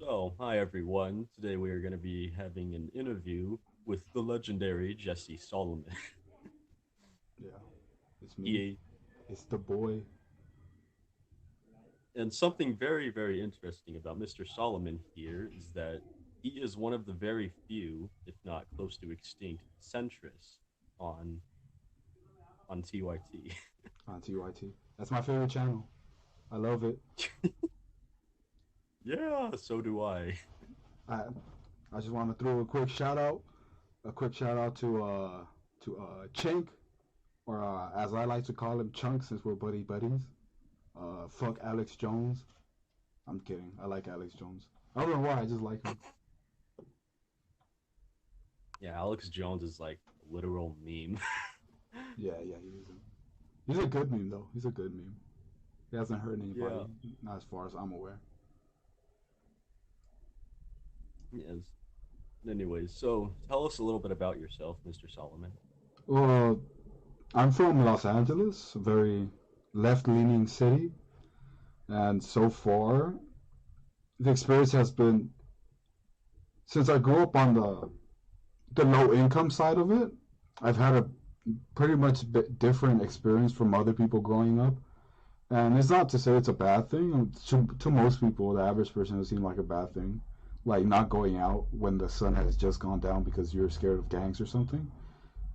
So, hi everyone. Today we are going to be having an interview with the legendary Jesse Salomon. Yeah, it's me. he It's the boy. and something very, very interesting about Mr. Solomon here is that he is one of the very few, if not close to extinct, centrists on on TYT. On TYT. That's my favorite channel. I love it. Yeah, so do I. I I just want to throw a quick shout out to Chink, or as I like to call him, Chunk, since we're buddies. Fuck Alex Jones. I'm kidding. I like Alex Jones. I don't know why. I just like him. Yeah, Alex Jones is like a literal meme. Yeah, yeah, he's a good meme though. He's a good meme. He hasn't hurt Yeah, anybody, not as far as I'm aware. yes. Anyways, so tell us a little bit about yourself, Mr. Solomon. Well, I'm from Los Angeles, a very left-leaning city, and so far the experience has been, since I grew up on the low income side of it, I've had a pretty much different experience from other people growing up. And it's not to say it's a bad thing. To most people, the average person, it seems like a bad thing, like not going out when the sun has just gone down because you're scared of gangs or something.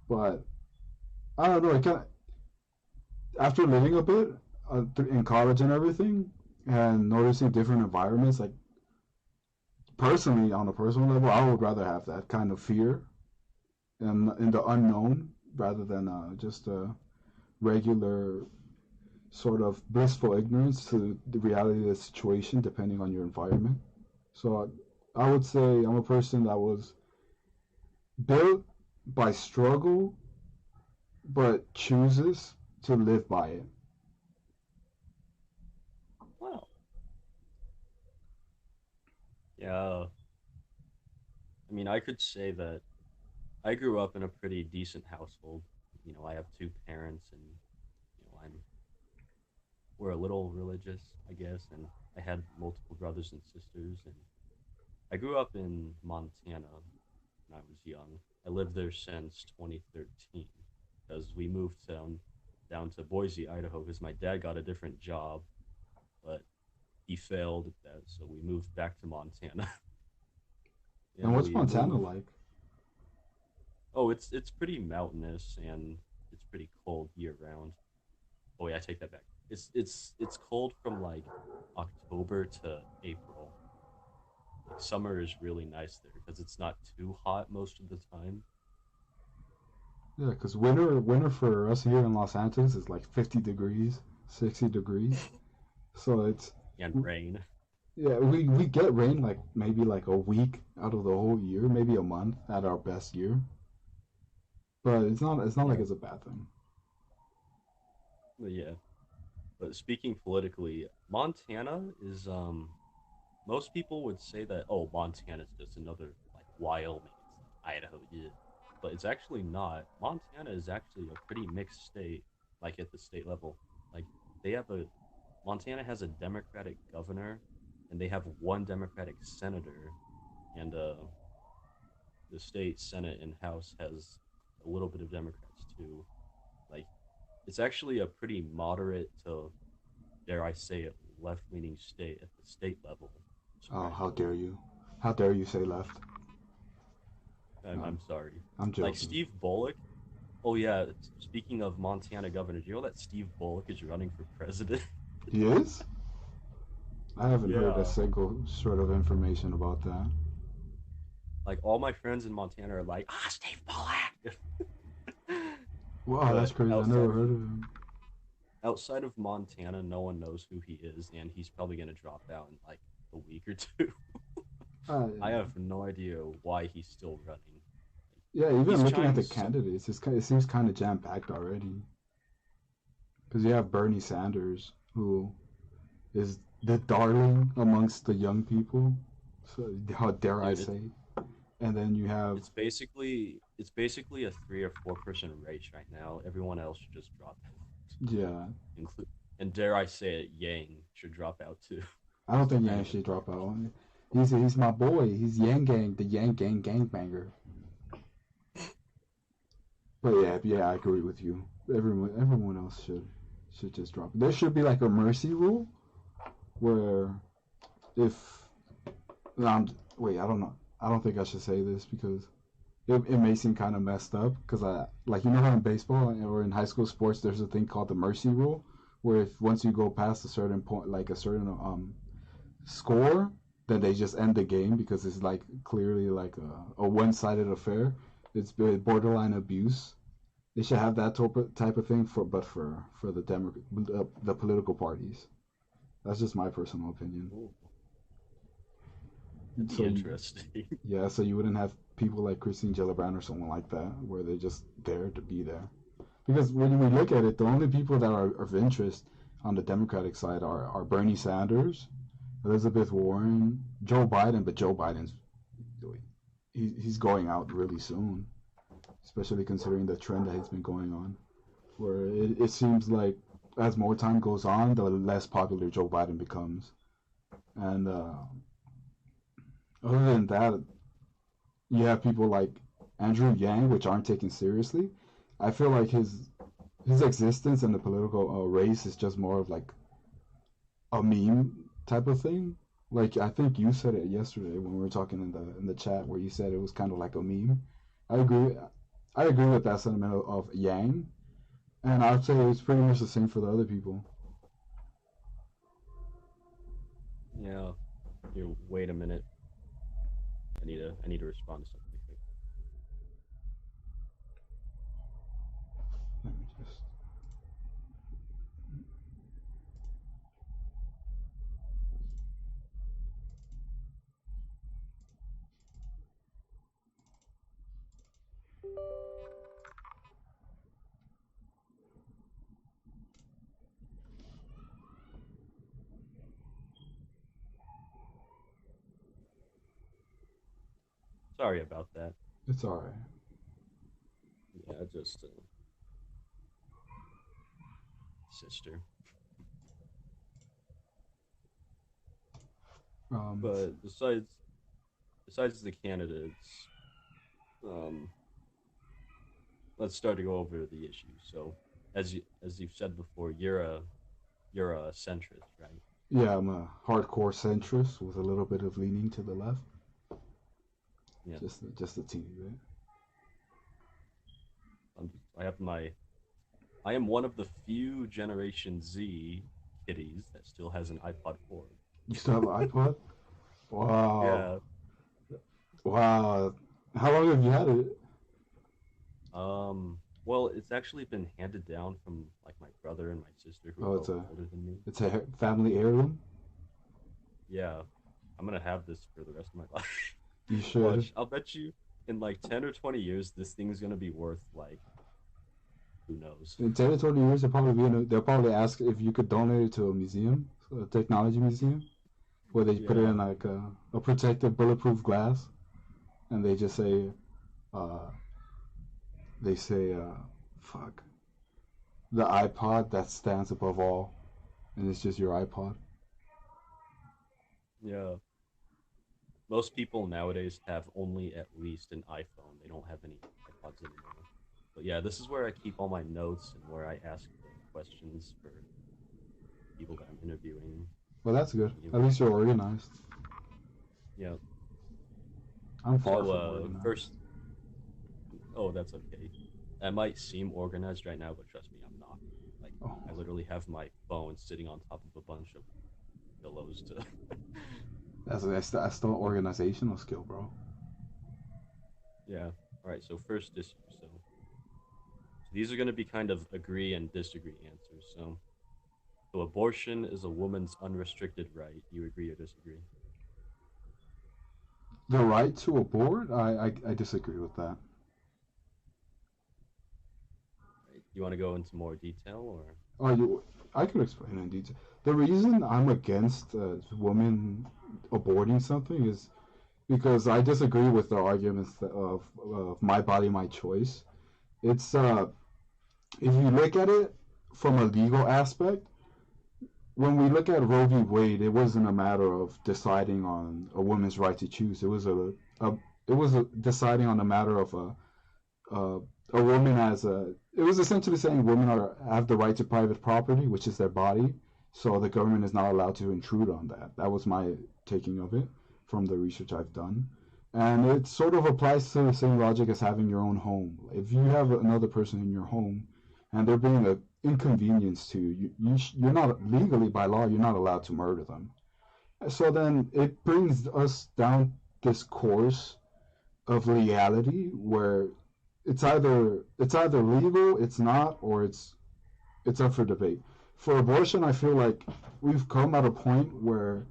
But I don't know. It kind of, after living a bit in college and everything, and noticing different environments, like personally, on a personal level, I would rather have that kind of fear and in the unknown rather than just a regular sort of blissful ignorance to the reality of the situation, depending on your environment. So I would say I'm a person that was built by struggle, but chooses to live by it. Wow. Yeah, I mean, I could say that I grew up in a pretty decent household. I have two parents, and I'm we're a little religious, I guess, and I had multiple brothers and sisters, and I grew up in Montana when I was young. I lived there since 2013 because we moved down to Boise, Idaho, because my dad got a different job, but he failed at that, so we moved back to Montana, And and what's we Montana moved. like? Oh, it's pretty mountainous and it's pretty cold year round. Oh wait, I take that back. It's cold from like October to April. Like summer is really nice there because it's not too hot most of the time. Yeah, because winter for us here in Los Angeles is like 50 degrees, 60 degrees. So it's And rain. yeah, we get rain like maybe like a week out of the whole year, maybe a month at our best year. But it's not like Yeah, it's a bad thing. but yeah. But speaking politically, Montana is most people would say that, oh, Montana's just another like Wyoming. It's like Idaho, yeah. But it's actually not. Montana is actually a pretty mixed state, like at the state level. Like they have a Montana has a Democratic governor, and they have one Democratic senator, and the state Senate and House has a little bit of Democrats too. Like it's actually a pretty moderate to, dare I say it, left leaning state at the state level. Oh, how Surprisingly. dare you? How dare you say left? I'm Um, sorry. I'm Like joking. Steve Bullock. Oh yeah. Speaking of Montana governor, do you know that Steve Bullock is running for president? He is? I haven't heard a Yeah. single shred of information about that. Like all my friends in Montana are like, ah, Steve Bullock. Wow, that's But crazy. I never heard of him. outside of Montana, no one knows who he is, and he's probably gonna drop out in like a week or two. I Yeah. have no idea why he's still running. Yeah, even He's looking at trying the so. candidates, it seems kind of jam packed already. Because you have Bernie Sanders, who is the darling amongst the young people. So how dare I Dude, say? And then you have it's basically a 3 or 4 person race right now. Everyone else should just drop out. yeah. Include and dare I say it, Yang should drop out too. I don't Still think kind Yang of in should drop charge. out. He's my boy. He's Yang Gang, the Yang Gang gangbanger. But yeah, I agree with you. Everyone else should just drop it. There should be like a mercy rule where if wait, I don't know. I don't think I should say this because it may seem kind of messed up because I like how in baseball or in high school sports there's a thing called the mercy rule where if once you go past a certain point, like a certain score, then they just end the game because it's like clearly like a one-sided affair. It's borderline abuse. They should have that type of thing for the political parties. That's just my personal opinion. Ooh, that'd be So interesting. yeah, so you wouldn't have people like Christine Gillibrand or someone like that where they're just there to be there. Because when we look at it, the only people that are of interest on the Democratic side are Bernie Sanders, Elizabeth Warren, Joe Biden, but Joe Biden's he's going out really soon, especially considering the trend that has been going on, where it seems like as more time goes on, the less popular Joe Biden becomes. And other than that, you have people like Andrew Yang, which aren't taken seriously. I feel like his existence in the political race is just more of like a meme type of thing. Like I think you said it yesterday when we were talking in the chat where you said it was kind of like a meme. I agree. I agree with that sentiment of Yang, and I'd say it's pretty much the same for the other people. Yeah. Here, wait a minute. I need to respond to something quick. Let me just. Sorry about that. It's all right. Yeah, just sister. Um, But besides the candidates, um, let's start to go over the issues. So, as you've said before, you're a centrist, right? yeah, I'm a hardcore centrist with a little bit of leaning to the left, Yeah. just a teeny bit. I have my. I am one of the few Generation Z kiddies that still has an iPod 4. You still have an iPod? Wow, Yeah. wow. How long have you had it? Well, it's actually been handed down from like my brother and my sister who are Oh, both older than me. it's a family heirloom. Yeah. I'm gonna have this for the rest of my life. You should. Watch, I'll bet you in like 10 or 20 years this thing's gonna be worth like who knows. In 10 to 20 years, they'll probably ask if you could donate it to a museum, a technology museum, where they put it Yeah. in like a protective bulletproof glass, and they just say, uh, they say, fuck, the iPod that stands above all, and it's just your iPod. Yeah. Most people nowadays have only at least an iPhone. They don't have any iPods anymore. But yeah, this is where I keep all my notes and where I ask the questions for people that I'm interviewing. Well, that's good. You At know, least you're organized. yeah. I'm far So from organized. first, oh, that's okay. I might seem organized right now, but trust me, I'm not. Like, I Oh, literally have my phone sitting on top of a bunch of pillows to. that's still an organizational skill, bro. Yeah. All right. So first issue. So these are going to be kind of agree and disagree answers. So abortion is a woman's unrestricted right. You agree or disagree? The right to abort, I disagree with that. Right. You want to go into more detail or? Oh, I could explain in detail. The reason I'm against women aborting something is because I disagree with the arguments of my body, my choice. It's if you look at it from a legal aspect, when we look at Roe v. Wade, it wasn't a matter of deciding on a woman's right to choose. A it was deciding on a matter of a a woman as a. It was essentially saying women have the right to private property, which is their body. So the government is not allowed to intrude on that. That was my taking of it from the research I've done. And it sort of applies to the same logic as having your own home. If you have another person in your home and they're being an inconvenience to you, you're not legally by law, you're not allowed to murder them. So then it brings us down this course of legality where it's either legal, it's not, or it's up for debate. For abortion, I feel like we've come at a point where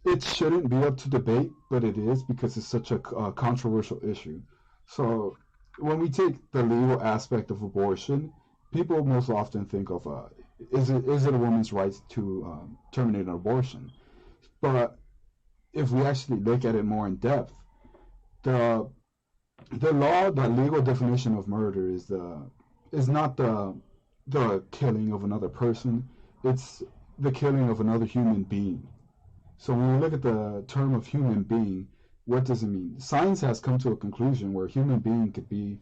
it shouldn't be up to debate, but it is because it's such a controversial issue. So when we take the legal aspect of abortion, people most often think of is it a woman's right to terminate an abortion? But if we actually look at it more in depth, the the legal definition of murder is not the killing of another person. It's the killing of another human being. So when we look at the term of human being, what does it mean? Science has come to a conclusion where human being could be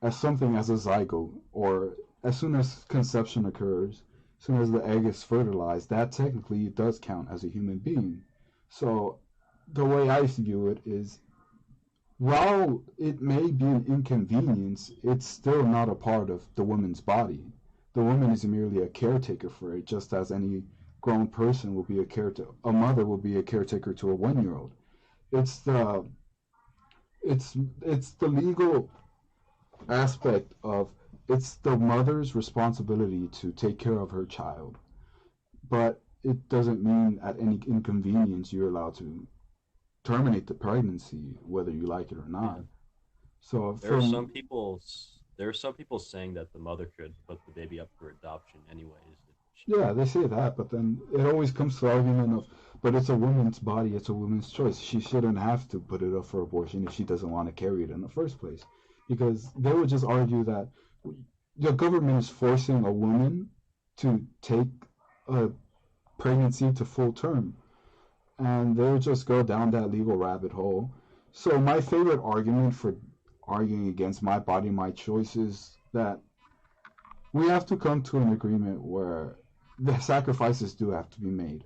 as something as a zygote, or as soon as conception occurs, as soon as the egg is fertilized, that technically does count as a human being. So the way I view it is, while it may be an inconvenience, it's still not a part of the woman's body. The woman is merely a caretaker for it, just as any grown person will be a caretaker. A mother will be a caretaker to a 1 year old. It's the it's the legal aspect of it's the mother's responsibility to take care of her child, but it doesn't mean at any inconvenience you're allowed to terminate the pregnancy, whether you like it or not. Yeah. So There are some from people there are some people saying that the mother could put the baby up for adoption anyways if she yeah, they wants. say that, but then it always comes to the argument of, but it's a woman's body, it's a woman's choice. She shouldn't have to put it up for abortion if she doesn't want to carry it in the first place, because they would just argue that the government is forcing a woman to take a pregnancy to full term, and they would just go down that legal rabbit hole. So my favorite argument for arguing against my body, my choice is that we have to come to an agreement where the sacrifices do have to be made.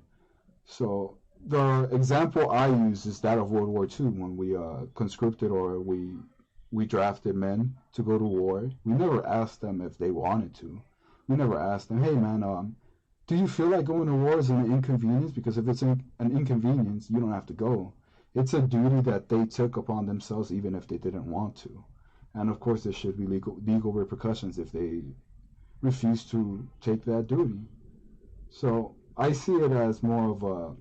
So the example I use is that of World War II when we conscripted, or we drafted men to go to war. We never asked them if they wanted to. We never asked them, hey man, do you feel like going to war is an inconvenience? Because if it's an inconvenience, you don't have to go. It's a duty that they took upon themselves even if they didn't want to. And of course, there should be legal repercussions if they refuse to take that duty. So I see it as more of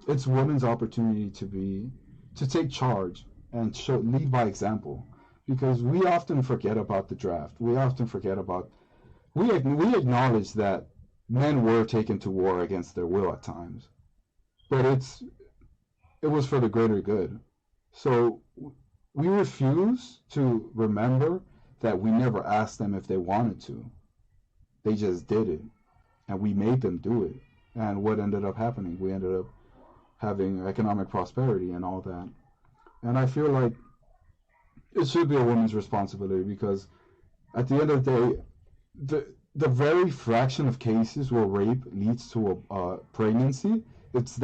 it's women's opportunity to take charge and lead by example, because we often forget about the draft. We often forget about we acknowledge that men were taken to war against their will at times, but it was for the greater good. So we refuse to remember that we never asked them if they wanted to. They just did it, and we made them do it. And what ended up happening? We ended up having economic prosperity and all that. And I feel like it should be a woman's responsibility, because at the end of the day, the very fraction of cases where rape leads to a pregnancy, it's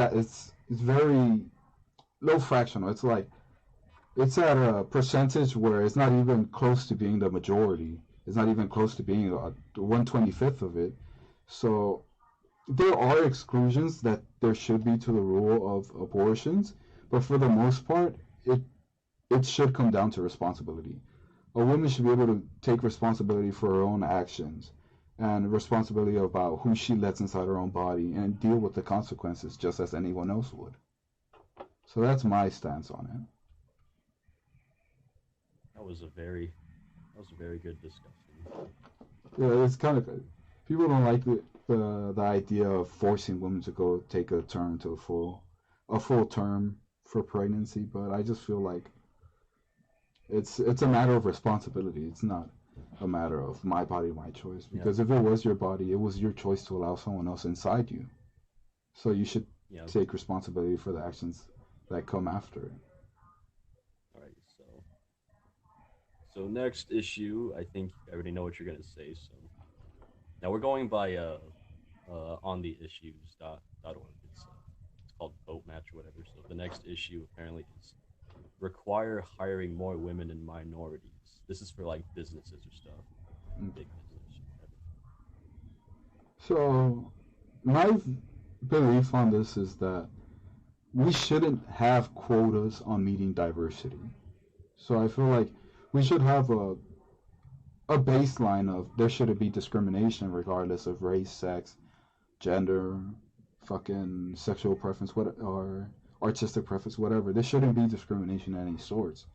very low fractional. It's like it's at a percentage where it's not even close to being the majority. It's not even close to being 1/25th of it. So there are exclusions that there should be to the rule of abortions, but for the most part, it should come down to responsibility. A woman should be able to take responsibility for her own actions and responsibility about who she lets inside her own body and deal with the consequences just as anyone else would. So that's my stance on it. That was a very that was a very good discussion. Yeah, it's kind of people don't like the idea of forcing women to go take a term to a full term for pregnancy, but I just feel like it's a matter of responsibility. It's not. a matter of my body, my choice. Yep. Because if it was your body, it was your choice to allow someone else inside you. So you should Yep. take responsibility for the actions that come after it. All right. So next issue, I think I already know what you're gonna say. So now we're going by on the issues.org. It's called Vote Match or whatever. So the next issue apparently is require hiring more women and minorities. This is for like businesses or stuff, big business, whatever. So my belief on this is that we shouldn't have quotas on meeting diversity. So I feel like we should have a baseline of there shouldn't be discrimination regardless of race, sex, gender, fucking sexual preference, what or artistic preference, whatever. There shouldn't be discrimination of any sorts.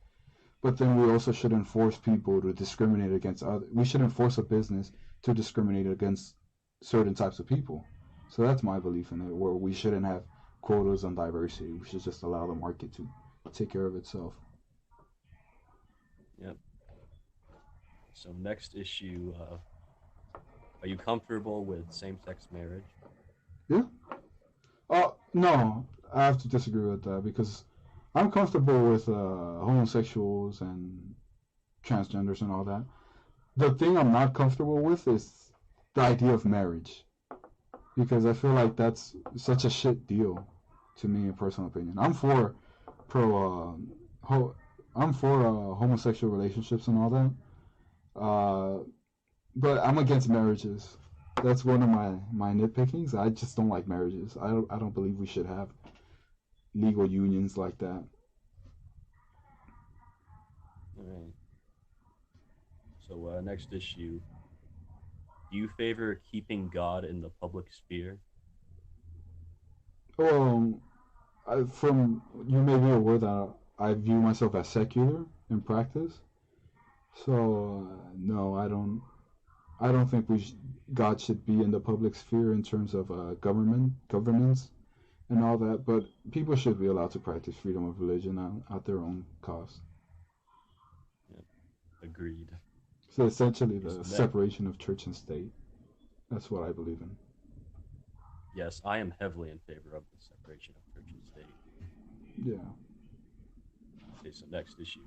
But then we also shouldn't force people to discriminate against other. We shouldn't force a business to discriminate against certain types of people. So that's my belief in it, where we shouldn't have quotas on diversity. We should just allow the market to take care of itself. Yep. So next issue, are you comfortable with same-sex marriage? Yeah. No, I have to disagree with that because I'm comfortable with homosexuals and transgenders and all that. The thing I'm not comfortable with is the idea of marriage because I feel like that's such a shit deal to me, in personal opinion. I'm for pro, I'm for homosexual relationships and all that, but I'm against marriages. That's one of my nitpickings. I just don't like marriages. I don't believe we should have legal unions like that. All right. So next issue, do you favor keeping God in the public sphere? Well, from you may be aware that I view myself as secular in practice. So no, I don't. I don't think God should be in the public sphere in terms of governments, and all that. But people should be allowed to practice freedom of religion at their own cost. Yep. Agreed. So essentially, Okay, the so next, separation of church and state. That's what I believe in. yes, I am heavily in favor of the separation of church and state. Yeah. Okay, so next issue.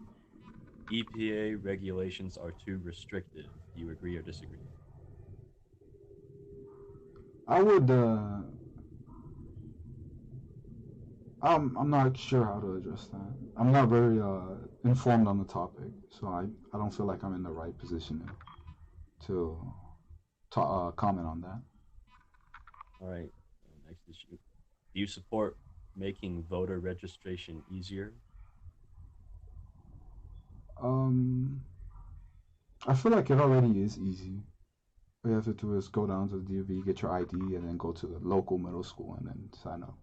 EPA regulations are too restrictive. Do you agree or disagree? I would. I'm not sure how to address that. I'm not very informed on the topic, so I don't feel like I'm in the right position to comment on that. All right, next issue. Do you support making voter registration easier? Um, I feel like it already is easy. All you have to do is go down to the DMV, get your ID, and then go to the local middle school and then sign up.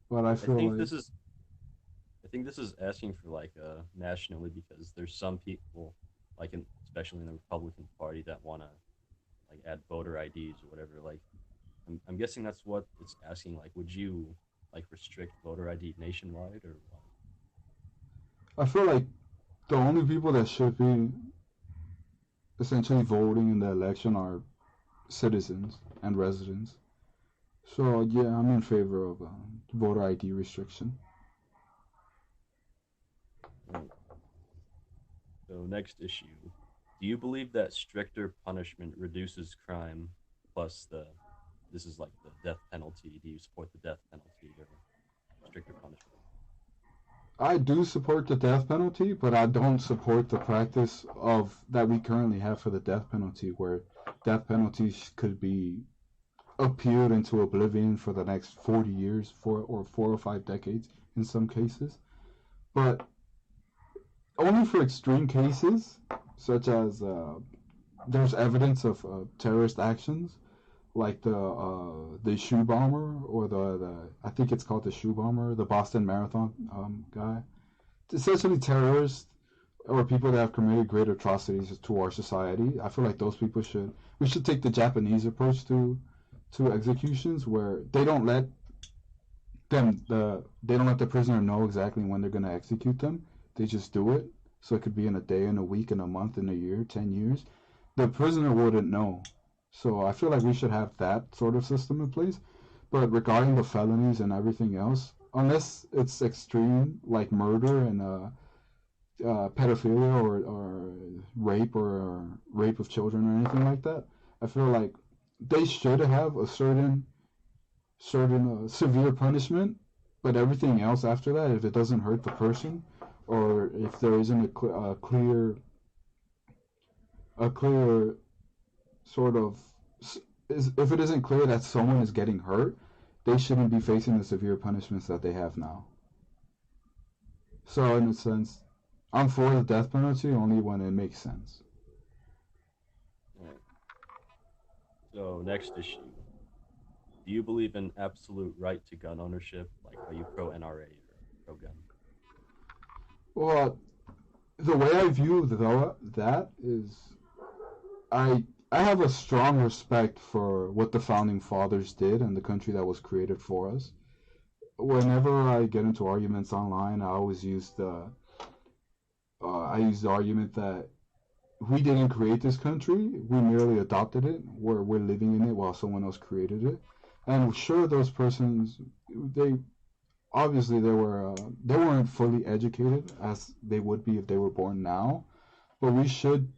But I I feel think like this is I think this is asking for like nationally because there's some people like especially in the Republican Party that want to like add voter IDs or whatever. Like I'm guessing that's what it's asking. Like, would you like restrict voter ID nationwide or what? I feel like the only people that should be essentially voting in the election are citizens and residents. So yeah, I'm in favor of voter ID restriction. Right. So next issue. Do you believe that stricter punishment reduces crime plus the this is like the death penalty? Do you support the death penalty or stricter punishment? I do support the death penalty, but I don't support the practice of that we currently have for the death penalty, where death penalties could be appealed into oblivion for the next 40 years, 4 or 5 decades in some cases. But only for extreme cases, such as there's evidence of terrorist actions, like the shoe bomber or the I think it's called the shoe bomber, the Boston Marathon guy. It's essentially terrorists or people that have committed great atrocities to our society. I feel like those people should we should take the Japanese approach to executions where they don't let the prisoner know exactly when they're gonna execute them. They just do it, So it could be in a day, in a week, in a month, in a year, 10 years. The prisoner wouldn't know. So I feel like we should have that sort of system in place. But regarding the felonies and everything else, unless it's extreme, like murder and pedophilia or rape of children or anything like that, I feel like they should have a certain severe punishment. But everything else after that, if it doesn't hurt the person, or if there isn't a clear sort of if it isn't clear that someone is getting hurt, they shouldn't be facing the severe punishments that they have now. So in a sense, I'm for the death penalty only when it makes sense. All right. So next issue. Do you believe in absolute right to gun ownership? Like, are you pro NRA or pro gun? Well, the way I view that is, I I have a strong respect for what the founding fathers did and the country that was created for us. Whenever I get into arguments online, I use the argument that we didn't create this country, we merely adopted it. We're living in it while someone else created it. And sure, those persons, they obviously they weren't fully educated as they would be if they were born now, but we should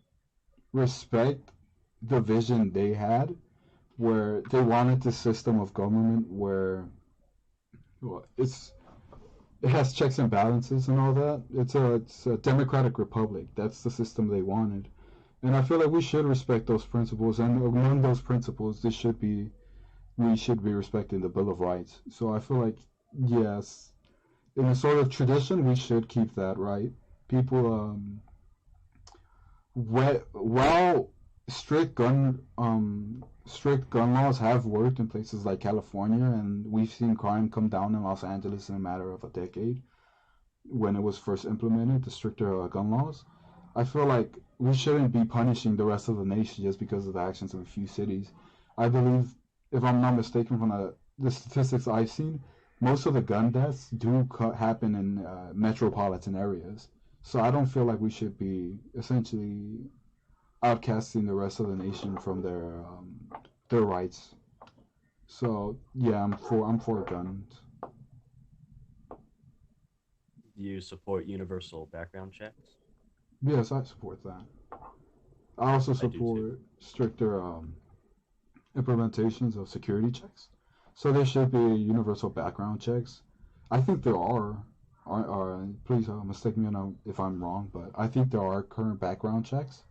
respect the vision they had, where they wanted this system of government where, well, it has checks and balances and all that. It's a democratic republic. That's the system they wanted, and I feel like we should respect those principles. And among those principles, we should be respecting the Bill of Rights. So I feel like, yes, in a sort of tradition, we should keep that, right. People, while strict gun laws have worked in places like California, and we've seen crime come down in Los Angeles in a matter of a decade when it was first implemented, the stricter gun laws. I feel like we shouldn't be punishing the rest of the nation just because of the actions of a few cities. I believe, if I'm not mistaken, from the statistics I've seen, most of the gun deaths do happen in metropolitan areas. So I don't feel like we should be essentially outcasting the rest of the nation from their rights. So yeah, I'm for guns. Do you support universal background checks? Yes, I support that. I also I do too. support stricter implementations of security checks. So there should be universal background checks. I think there please mistake me if I'm wrong, but I think there are current background checks.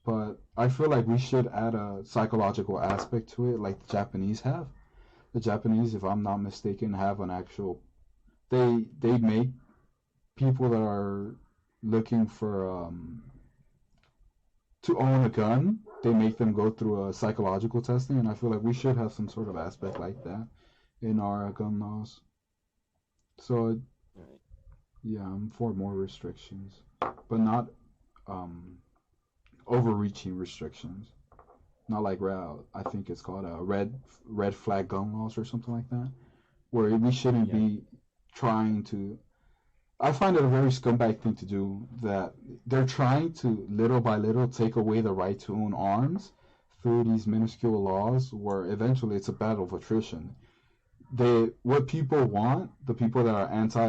But I feel like we should add a psychological aspect to it, like the Japanese have. The Japanese, if I'm not mistaken, have an actual. They make people that are looking for to own a gun. They make them go through a psychological testing, and I feel like we should have some sort of aspect like that in our gun laws. So All right. yeah, I'm for more restrictions, but not um, overreaching restrictions. Not like I think it's called a red flag gun laws or something like that, where we shouldn't Yeah. be trying to. I find it a very scumbag thing to do. That they're trying to little by little take away the right to own arms through these minuscule laws, where eventually it's a battle of attrition. What people want, the people that are anti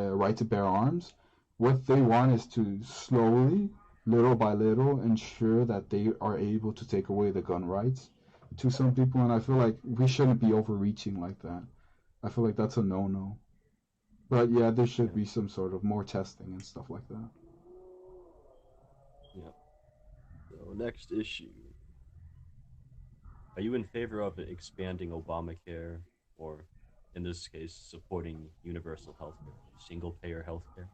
right to bear arms, what they want is to slowly, little by little, ensure that they are able to take away the gun rights to some people. And I feel like we shouldn't be overreaching like that. I feel like that's a no-no. But yeah, there should Yeah. be some sort of more testing and stuff like that. Yeah. So next issue. Are you in favor of expanding Obamacare, or in this case, supporting universal health care, single payer health care?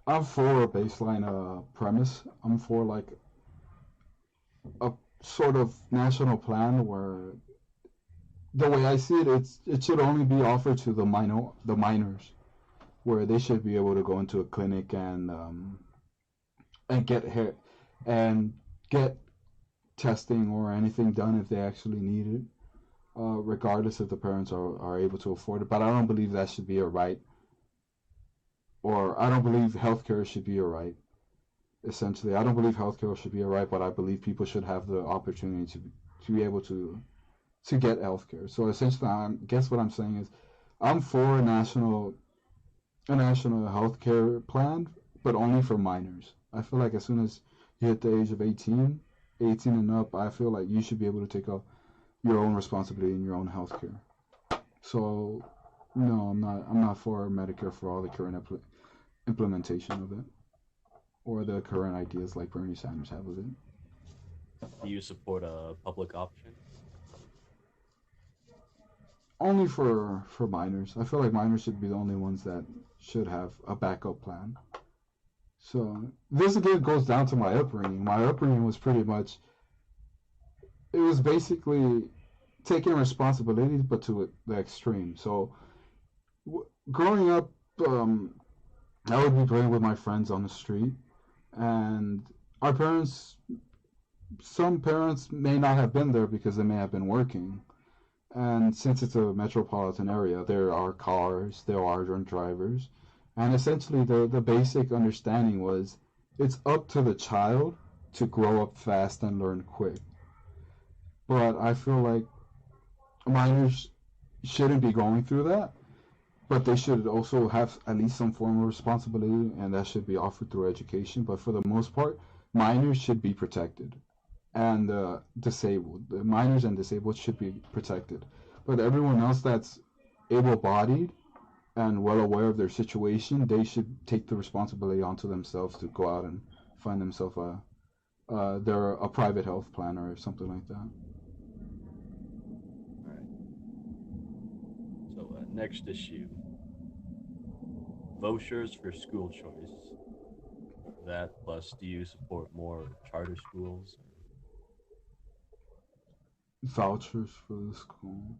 I'm for a baseline premise. I'm for like a sort of national plan where the way I see it, it should only be offered to the minors, where they should be able to go into a clinic and get hair and get testing or anything done if they actually need it, regardless if the parents are able to afford it. But I don't believe that should be a right. or I don't believe healthcare should be a right. Essentially, I don't believe healthcare should be a right, but I believe people should have the opportunity to be able to get healthcare. So essentially, I guess what I'm saying is, I'm for a national healthcare plan, but only for minors. I feel like as soon as you hit the age of 18, 18 and up, I feel like you should be able to take up your own responsibility in your own healthcare. So no, I'm not for Medicare for all the current implementation of it, or the current ideas like Bernie Sanders have with it. Do you support a public option? Only for minors. I feel like minors should be the only ones that should have a backup plan. So this again goes down to my upbringing. My upbringing was pretty much, it was basically taking responsibility, but to the extreme. So growing up, I would be playing with my friends on the street, and our parents, some parents may not have been there because they may have been working. And since it's a metropolitan area, there are cars, there are drunk drivers, and essentially the basic understanding was it's up to the child to grow up fast and learn quick. But I feel like minors shouldn't be going through that, but they should also have at least some form of responsibility, and that should be offered through education. But for the most part, minors should be protected, and disabled. The minors and disabled should be protected. But everyone else that's able-bodied and well aware of their situation, they should take the responsibility onto themselves to go out and find themselves a private health plan or something like that. All right. So next issue: vouchers for school choice. That plus, do you support more charter schools? Vouchers for the school.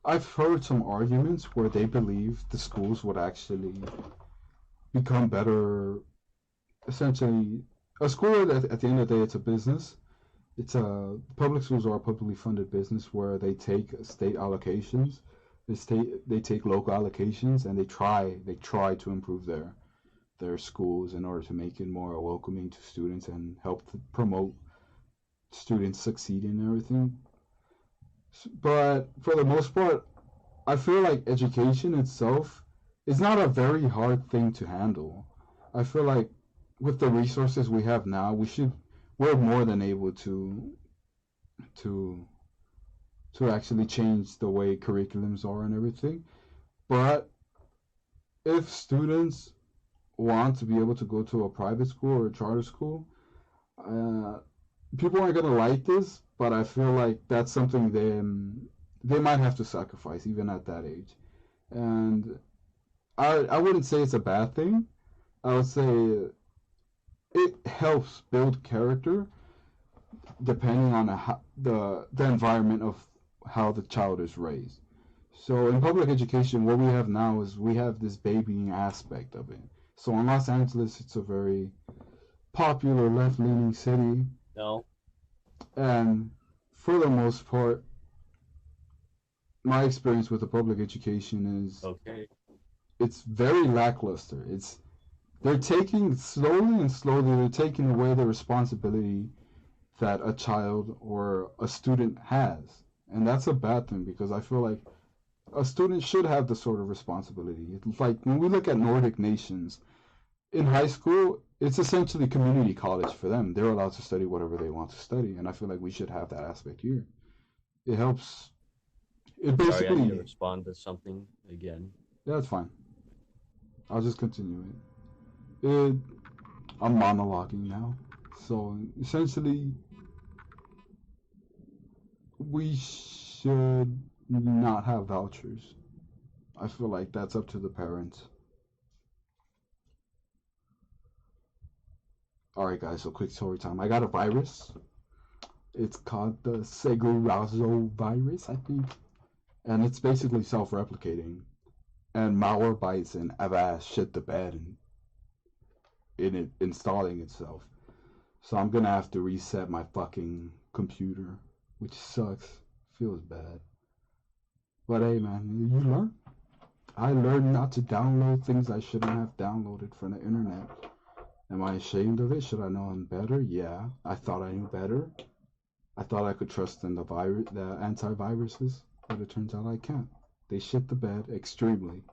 I've heard some arguments where they believe the schools would actually become better. Essentially, a school at the end of the day, it's a business. It's a public schools are a publicly funded business where they take state allocations, they take local allocations, and they try to improve their schools in order to make it more welcoming to students and help to promote students succeeding and everything. But for the most part, I feel like education itself is not a very hard thing to handle. I feel like with the resources we have now, we're more than able to to actually change the way curriculums are and everything. But if students want to be able to go to a private school or a charter school, uh, people aren't gonna like this, but I feel like that's something they might have to sacrifice even at that age. And I wouldn't say it's a bad thing. I would say it helps build character depending on the environment of how the child is raised. So in public education, what we have now is we have this babying aspect of it. So in Los Angeles, it's a very popular left-leaning city, No. and for the most part, my experience with the public education is Okay. it's very lackluster. It's they're taking slowly and slowly they're taking away the responsibility that a child or a student has. And that's a bad thing because I feel like a student should have the sort of responsibility. It's like when we look at Nordic nations, in high school, it's essentially community college for them. They're allowed to study whatever they want to study, and I feel like we should have that aspect here. It helps. It Sorry, I need to basically, respond to something again. yeah, that's fine. I'll just continue it. I'm monologuing now. So essentially, we should not have vouchers. I feel like that's up to the parents. Alright, guys, so quick story time. I got a virus. It's called the Segurazo virus, I think. And it's basically self replicating. And malwarebytes and Avast shit the bed and in it installing itself. So I'm gonna have to reset my fucking computer, which sucks. Feels bad. But hey, man, you learn. I learned not to download things I shouldn't have downloaded from the internet. Am I ashamed of it? Should I know better? Yeah, I thought I knew better. I thought I could trust in the antiviruses, but it turns out I can't. They shit the bed extremely,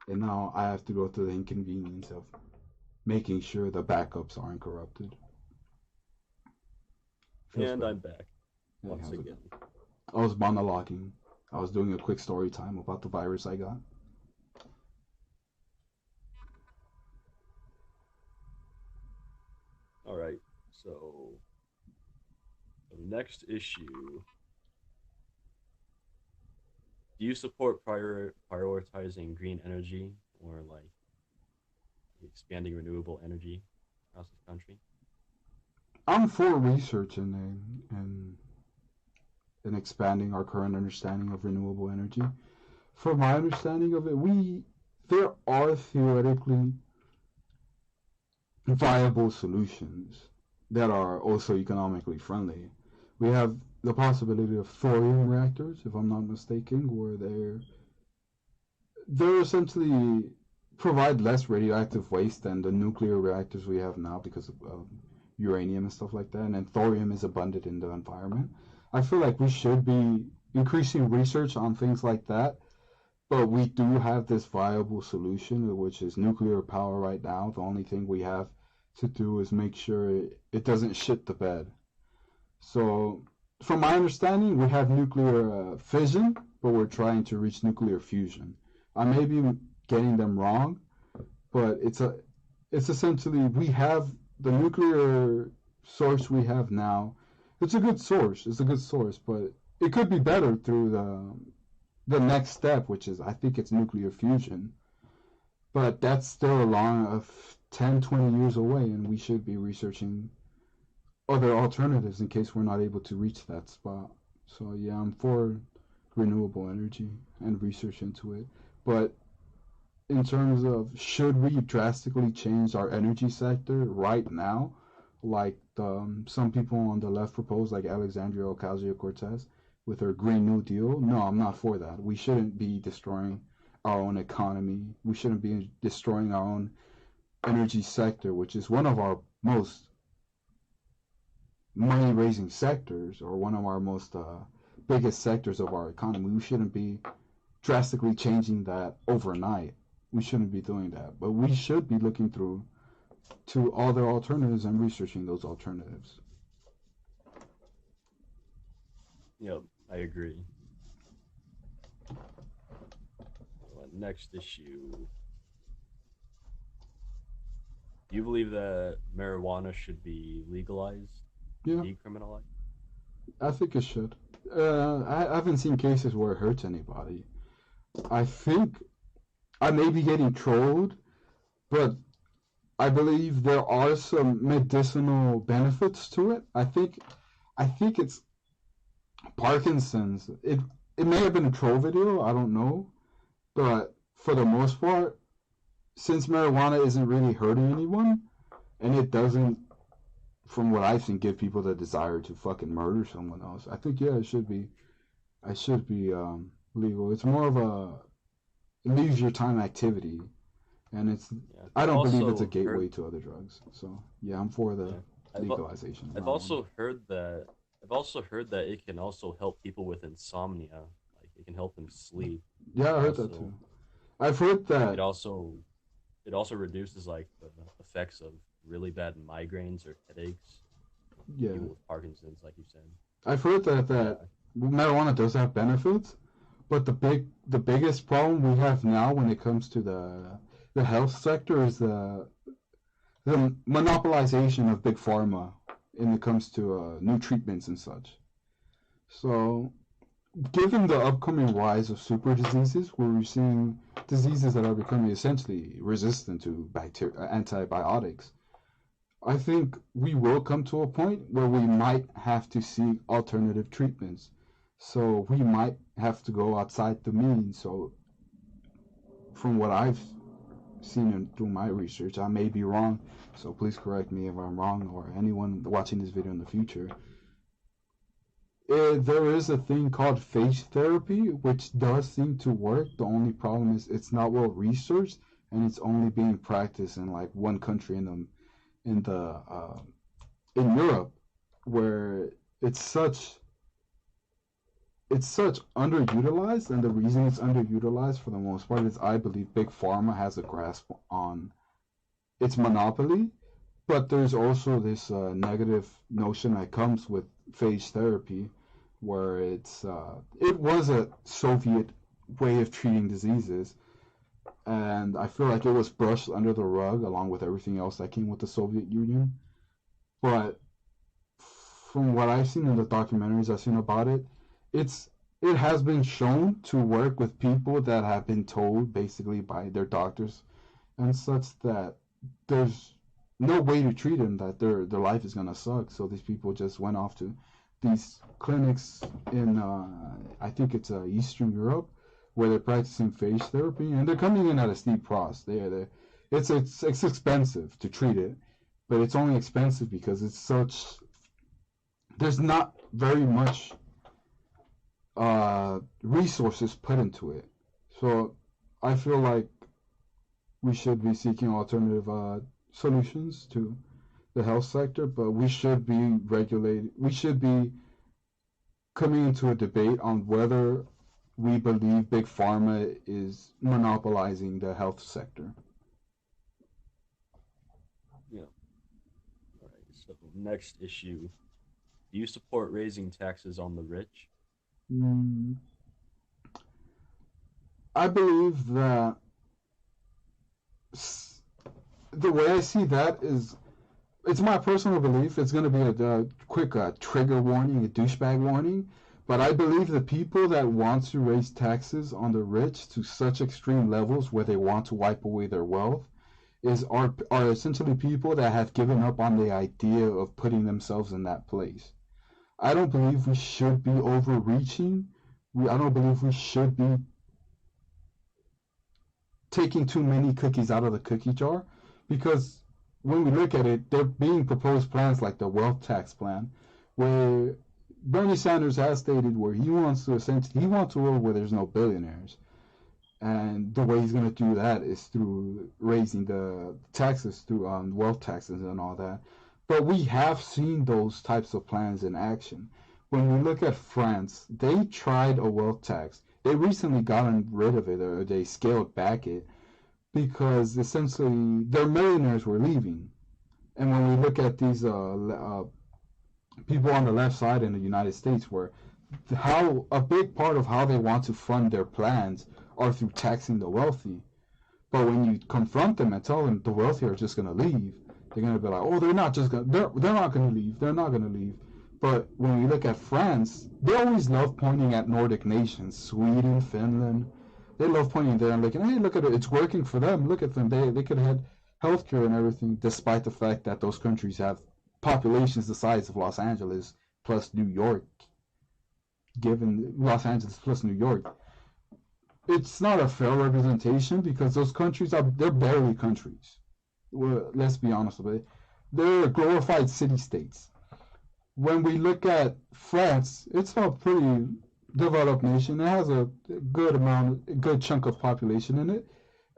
and now I have to go through the inconvenience of making sure the backups aren't corrupted. Feels And bad. I'm back Hey, once how's it again. going? I was monologuing. I was doing a quick story time about the virus I got. All right. So the next issue. Do you support prioritizing green energy or like expanding renewable energy across this country? I'm for research and expanding our current understanding of renewable energy. From my understanding of it, there are theoretically viable solutions that are also economically friendly. We have the possibility of thorium reactors, if I'm not mistaken, where they're essentially provide less radioactive waste than the nuclear reactors we have now because of uranium and stuff like that. And then thorium is abundant in the environment. I feel like we should be increasing research on things like that, but we do have this viable solution, which is nuclear power right now. The only thing we have to do is make sure it doesn't shit the bed. So, from my understanding, we have nuclear fission, but we're trying to reach nuclear fusion. I may be getting them wrong, but it's essentially we have the nuclear source we have now. It's a good source. It's a good source, but it could be better through the next step, which is I think it's nuclear fusion. But that's still a long of 10, 20 years away, and we should be researching other alternatives in case we're not able to reach that spot. So yeah, I'm for renewable energy and research into it. But in terms of should we drastically change our energy sector right now, like some people on the left propose, like Alexandria Ocasio-Cortez with her Green New Deal? No, I'm not for that. We shouldn't be destroying our own economy. We shouldn't be destroying our own energy sector, which is one of our most money-raising sectors or one of our most biggest sectors of our economy. We shouldn't be drastically changing that overnight. We shouldn't be doing that, but we should be looking through to other alternatives and researching those alternatives. Yep, I agree. Next issue. Do you believe that marijuana should be legalized, Yeah, decriminalized? I think it should. I haven't seen cases where it hurts anybody. I think I may be getting trolled, but I believe there are some medicinal benefits to it. I think it's Parkinson's. It may have been a troll video, I don't know, but for the most part, since marijuana isn't really hurting anyone, and it doesn't, from what I've seen, give people the desire to fucking murder someone else. I think yeah, it should be. I should be legal. It's more of a leisure time activity, and it's. Yeah, I I've don't believe it's a also heard. gateway to other drugs. So yeah, I'm for the Yeah, I've legalization of I've marijuana. also heard that. I've also heard that it can also help people with insomnia. Like it can help them sleep. Yeah, I heard that Also, too. I've heard like that. it also reduces like the effects of really bad migraines or headaches. Yeah, People with Parkinson's, like you said. I've heard that Yeah, marijuana does have benefits, but the biggest problem we have now when it comes to the health sector is the monopolization of big pharma when it comes to new treatments and such. So, given the upcoming rise of super diseases, where we're seeing diseases that are becoming essentially resistant to antibiotics, I think we will come to a point where we might have to seek alternative treatments. So we might have to go outside the mean. So from what I've seen through my research, I may be wrong. So please correct me if I'm wrong, or anyone watching this video in the future. There is a thing called phage therapy, which does seem to work. The only problem is it's not well researched, and it's only being practiced in like one country in the in Europe, where it's such it's such underutilized, and the reason it's underutilized for the most part is I believe big pharma has a grasp on its monopoly. But there's also this negative notion that comes with phage therapy, where it was a Soviet way of treating diseases, and I feel like it was brushed under the rug along with everything else that came with the Soviet Union. But from what I've seen in the documentaries I've seen about it, it's it has been shown to work with people that have been told basically by their doctors and such that there's no way to treat them, that their life is gonna suck. So these people just went off to these clinics in I think it's Eastern Europe, where they're practicing phage therapy, and they're coming in at a steep cost. It's expensive to treat it, but it's only expensive because it's such there's not very much resources put into it. So I feel like we should be seeking alternative solutions to the health sector, but we should be regulated. We should be coming into a debate on whether we believe big pharma is monopolizing the health sector. Yeah. All right. So next issue: do you support raising taxes on the rich? Mm, I believe that the way I see that is it's my personal belief. It's going to be a quick trigger warning, a douchebag warning. But I believe the people that want to raise taxes on the rich to such extreme levels where they want to wipe away their wealth are essentially people that have given up on the idea of putting themselves in that place. I don't believe we should be overreaching. I don't believe we should be taking too many cookies out of the cookie jar, because when we look at it, there being proposed plans like the wealth tax plan, where Bernie Sanders has stated where he wants to essentially he wants a world where there's no billionaires, and the way he's going to do that is through raising the taxes through wealth taxes and all that. But we have seen those types of plans in action. When we look at France, they tried a wealth tax. They recently gotten rid of it, or they scaled back it, because essentially their millionaires were leaving. And when we look at these people on the left side in the United States, where how a big part of how they want to fund their plans are through taxing the wealthy. But when you confront them and tell them the wealthy are just going to leave, they're going to be like, oh, they're not going to leave. They're not going to leave. But when we look at France, they always love pointing at Nordic nations, Sweden, Finland. They love pointing there and like, hey, look at it. It's working for them. Look at them. They could have had healthcare and everything, despite the fact that those countries have populations the size of Los Angeles plus New York. Given Los Angeles plus New York, it's not a fair representation because those countries they're barely countries. Well, let's be honest with it. They're glorified city-states. When we look at France, it's a pretty developed nation. It has a good chunk of population in it.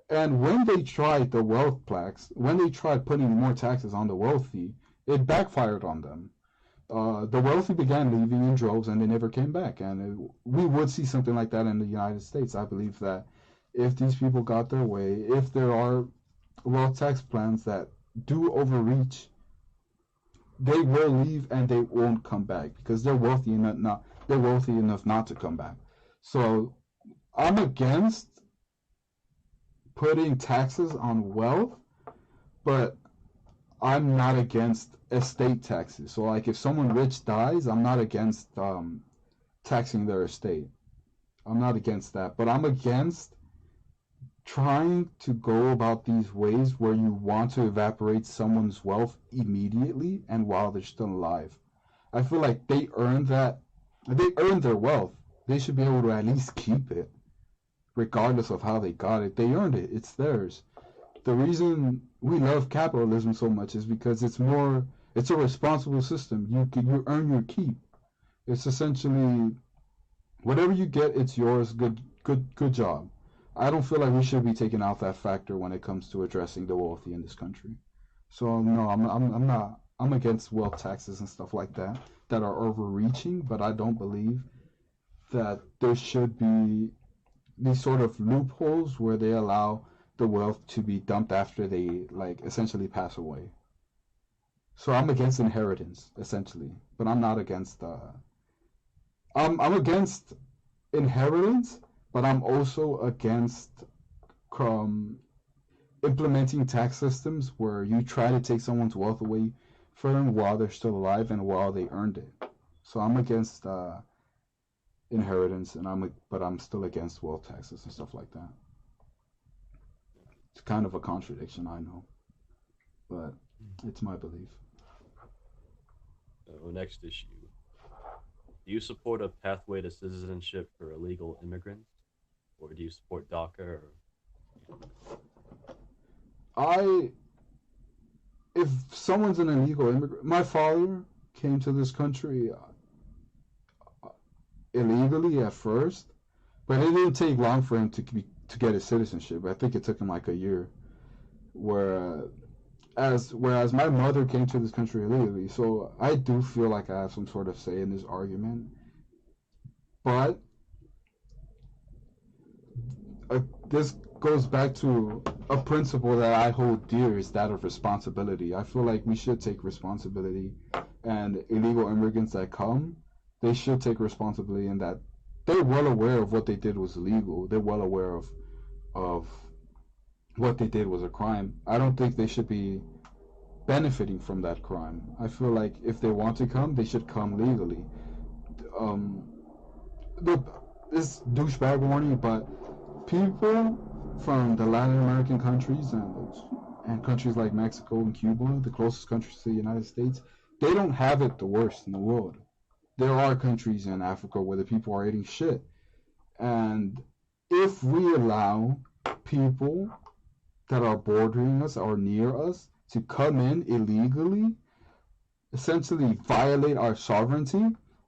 And when they tried the wealth tax, when they tried putting more taxes on the wealthy, it backfired on them. The wealthy began leaving in droves and they never came back. And we would see something like that in the United States. I believe that if these people got their way, if there are wealth tax plans that do overreach, they will leave and they won't come back because they're wealthy enough not to come back. So I'm against putting taxes on wealth, but I'm not against estate taxes. So like if someone rich dies, I'm not against taxing their estate. I'm not against that, but I'm against trying to go about these ways where you want to evaporate someone's wealth immediately and while they're still alive. I feel like they earned that. They earned their wealth. They should be able to at least keep it, regardless of how they got it. They earned it. It's theirs. The reason we love capitalism so much is because it's a responsible system. You earn your keep. It's essentially whatever you get, it's yours. Good job. I don't feel like we should be taking out that factor when it comes to addressing the wealthy in this country. So no, I'm not. I'm against wealth taxes and stuff like that that are overreaching, but I don't believe that there should be these sort of loopholes where they allow the wealth to be dumped after they like essentially pass away. So I'm against inheritance essentially, but I'm not against I'm against inheritance, but I'm also against um, implementing tax systems where you try to take someone's wealth away from them while they're still alive and while they earned it. So I'm against inheritance, and but I'm still against wealth taxes and stuff like that. It's kind of a contradiction, I know, but it's my belief. Next issue. Do you support a pathway to citizenship for illegal immigrants? Or do you support DACA? Or... I if someone's an illegal immigrant, my father came to this country illegally at first, but it didn't take long for him to get his citizenship. I think it took him like a year. Whereas my mother came to this country illegally, so I do feel like I have some sort of say in this argument. But this goes back to a principle that I hold dear is that of responsibility. I feel like we should take responsibility, and illegal immigrants that come, they should take responsibility in that they're well aware of what they did was illegal. They're well aware of what they did was a crime. I don't think they should be benefiting from that crime. I feel like if they want to come, they should come legally. Um, this douchebag warning, but people from the Latin American countries and countries like Mexico and Cuba, the closest countries to the United States, they don't have it the worst in the world. There are countries in Africa where the people are eating shit. And if we allow people that are bordering us or near us to come in illegally, essentially violate our sovereignty,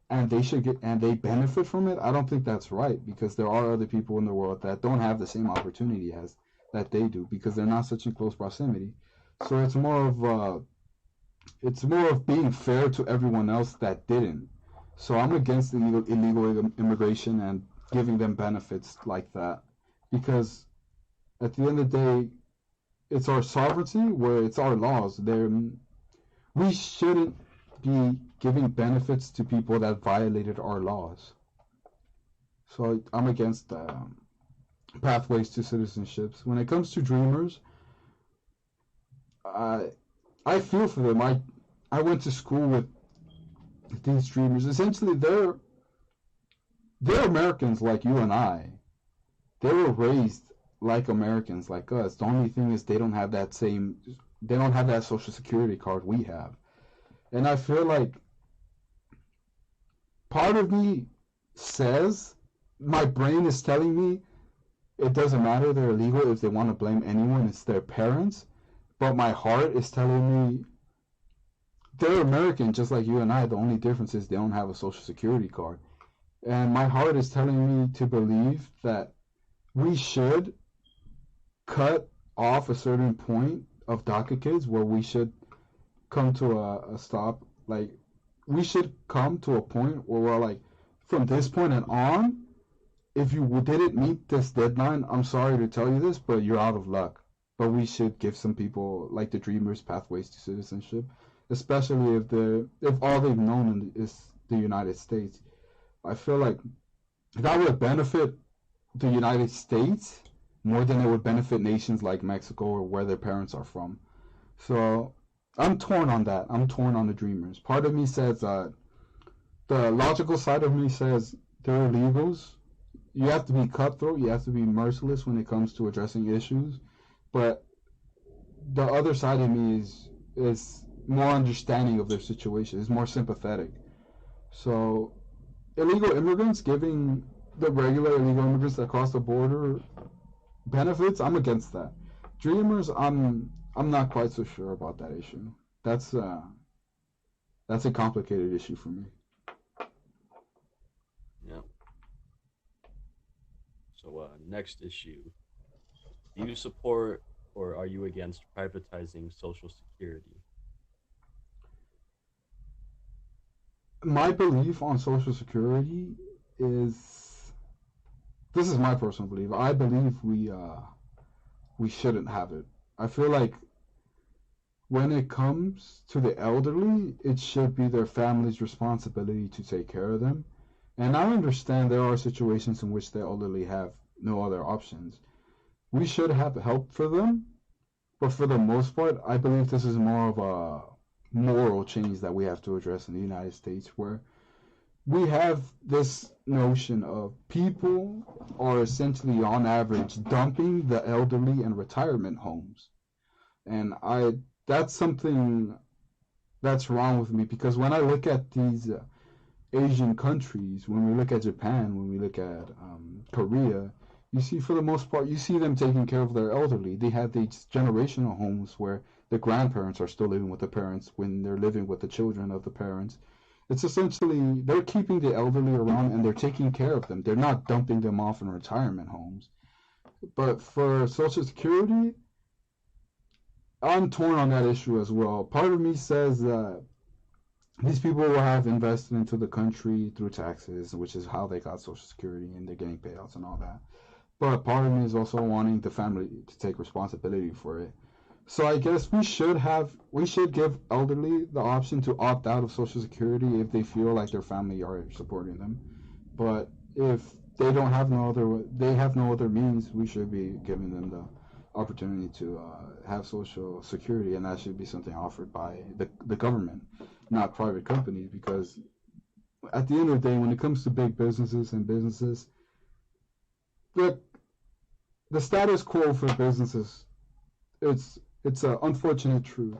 and they benefit from it, I don't think that's right, because there are other people in the world that don't have the same opportunity as that they do because they're not such in close proximity. So it's more of being fair to everyone else that didn't. So I'm against illegal immigration and giving them benefits like that, because at the end of the day, it's our sovereignty where it's our laws. We shouldn't be giving benefits to people that violated our laws. So I'm against pathways to citizenships. When it comes to dreamers, I feel for them. I went to school with these dreamers. Essentially, they're Americans like you and I. They were raised like Americans like us. The only thing is they don't have that Social Security card we have. And I feel like part of me says, my brain is telling me it doesn't matter, they're illegal. If they want to blame anyone, it's their parents. But my heart is telling me they're American just like you and I. The only difference is they don't have a Social Security card. And my heart is telling me to believe that we should cut off a certain point of DACA kids where we should come to a stop. Like, we should come to a point where we're like, from this point and on, if you didn't meet this deadline, I'm sorry to tell you this, but you're out of luck. But we should give some people like the dreamers pathways to citizenship, especially if all they've known is the United States. I feel like that would benefit the United States more than it would benefit nations like Mexico or where their parents are from. So I'm torn on that. I'm torn on the dreamers. Part of me says the logical side of me says they're illegals. You have to be cutthroat. You have to be merciless when it comes to addressing issues. But the other side of me is more understanding of their situation. Is more sympathetic. So illegal immigrants, giving the regular illegal immigrants that cross the border benefits, I'm against that. Dreamers, I'm not quite so sure about that issue. That's a complicated issue for me. So, next issue. Do you support or are you against privatizing Social Security? My belief on Social Security is this is my personal belief. I believe we shouldn't have it. I feel like when it comes to the elderly, it should be their family's responsibility to take care of them. And I understand there are situations in which the elderly have no other options. We should have help for them, but for the most part, I believe this is more of a moral change that we have to address in the United States, where we have this notion of people are essentially, on average, dumping the elderly in retirement homes. And that's something that's wrong with me because when I look at these Asian countries, when we look at Japan, when we look at Korea, you see for the most part, you see them taking care of their elderly. They have these generational homes where the grandparents are still living with the parents when they're living with the children of the parents. It's essentially they're keeping the elderly around and they're taking care of them. They're not dumping them off in retirement homes. But for Social Security, I'm torn on that issue as well. Part of me says that these people will have invested into the country through taxes, which is how they got Social Security and they're getting payouts and all that. But part of me is also wanting the family to take responsibility for it. So I guess we should give elderly the option to opt out of Social Security if they feel like their family are supporting them. But if they have no other means, we should be giving them the opportunity to have Social Security, and that should be something offered by the government, not private companies. Because at the end of the day, when it comes to big businesses and businesses, the the status quo for businesses, it's an unfortunate truth,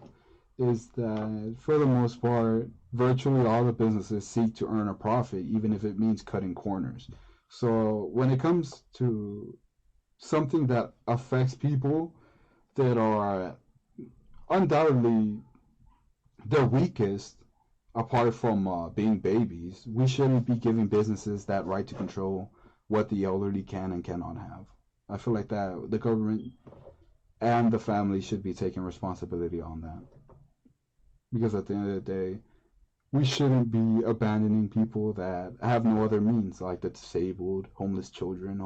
is that for the most part, virtually all the businesses seek to earn a profit, even if it means cutting corners. So when it comes to something that affects people that are undoubtedly the weakest, apart from being babies, we shouldn't be giving businesses that right to control what the elderly can and cannot have. I feel like that the government and the family should be taking responsibility on that. Because at the end of the day, we shouldn't be abandoning people that have no other means, like the disabled, homeless children,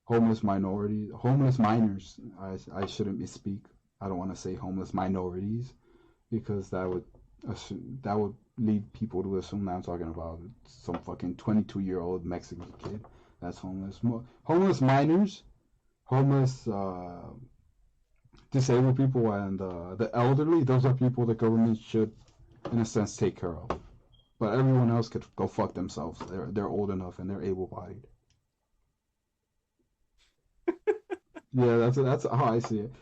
homeless minorities, homeless minors. I shouldn't misspeak. I don't want to say homeless minorities because that would lead people to assume that I'm talking about some fucking 22-year-old Mexican kid that's homeless. Homeless minors, homeless disabled people, and the elderly. Those are people the government should, in a sense, take care of. But everyone else could go fuck themselves. They're old enough and they're able-bodied. Yeah, that's how I see it.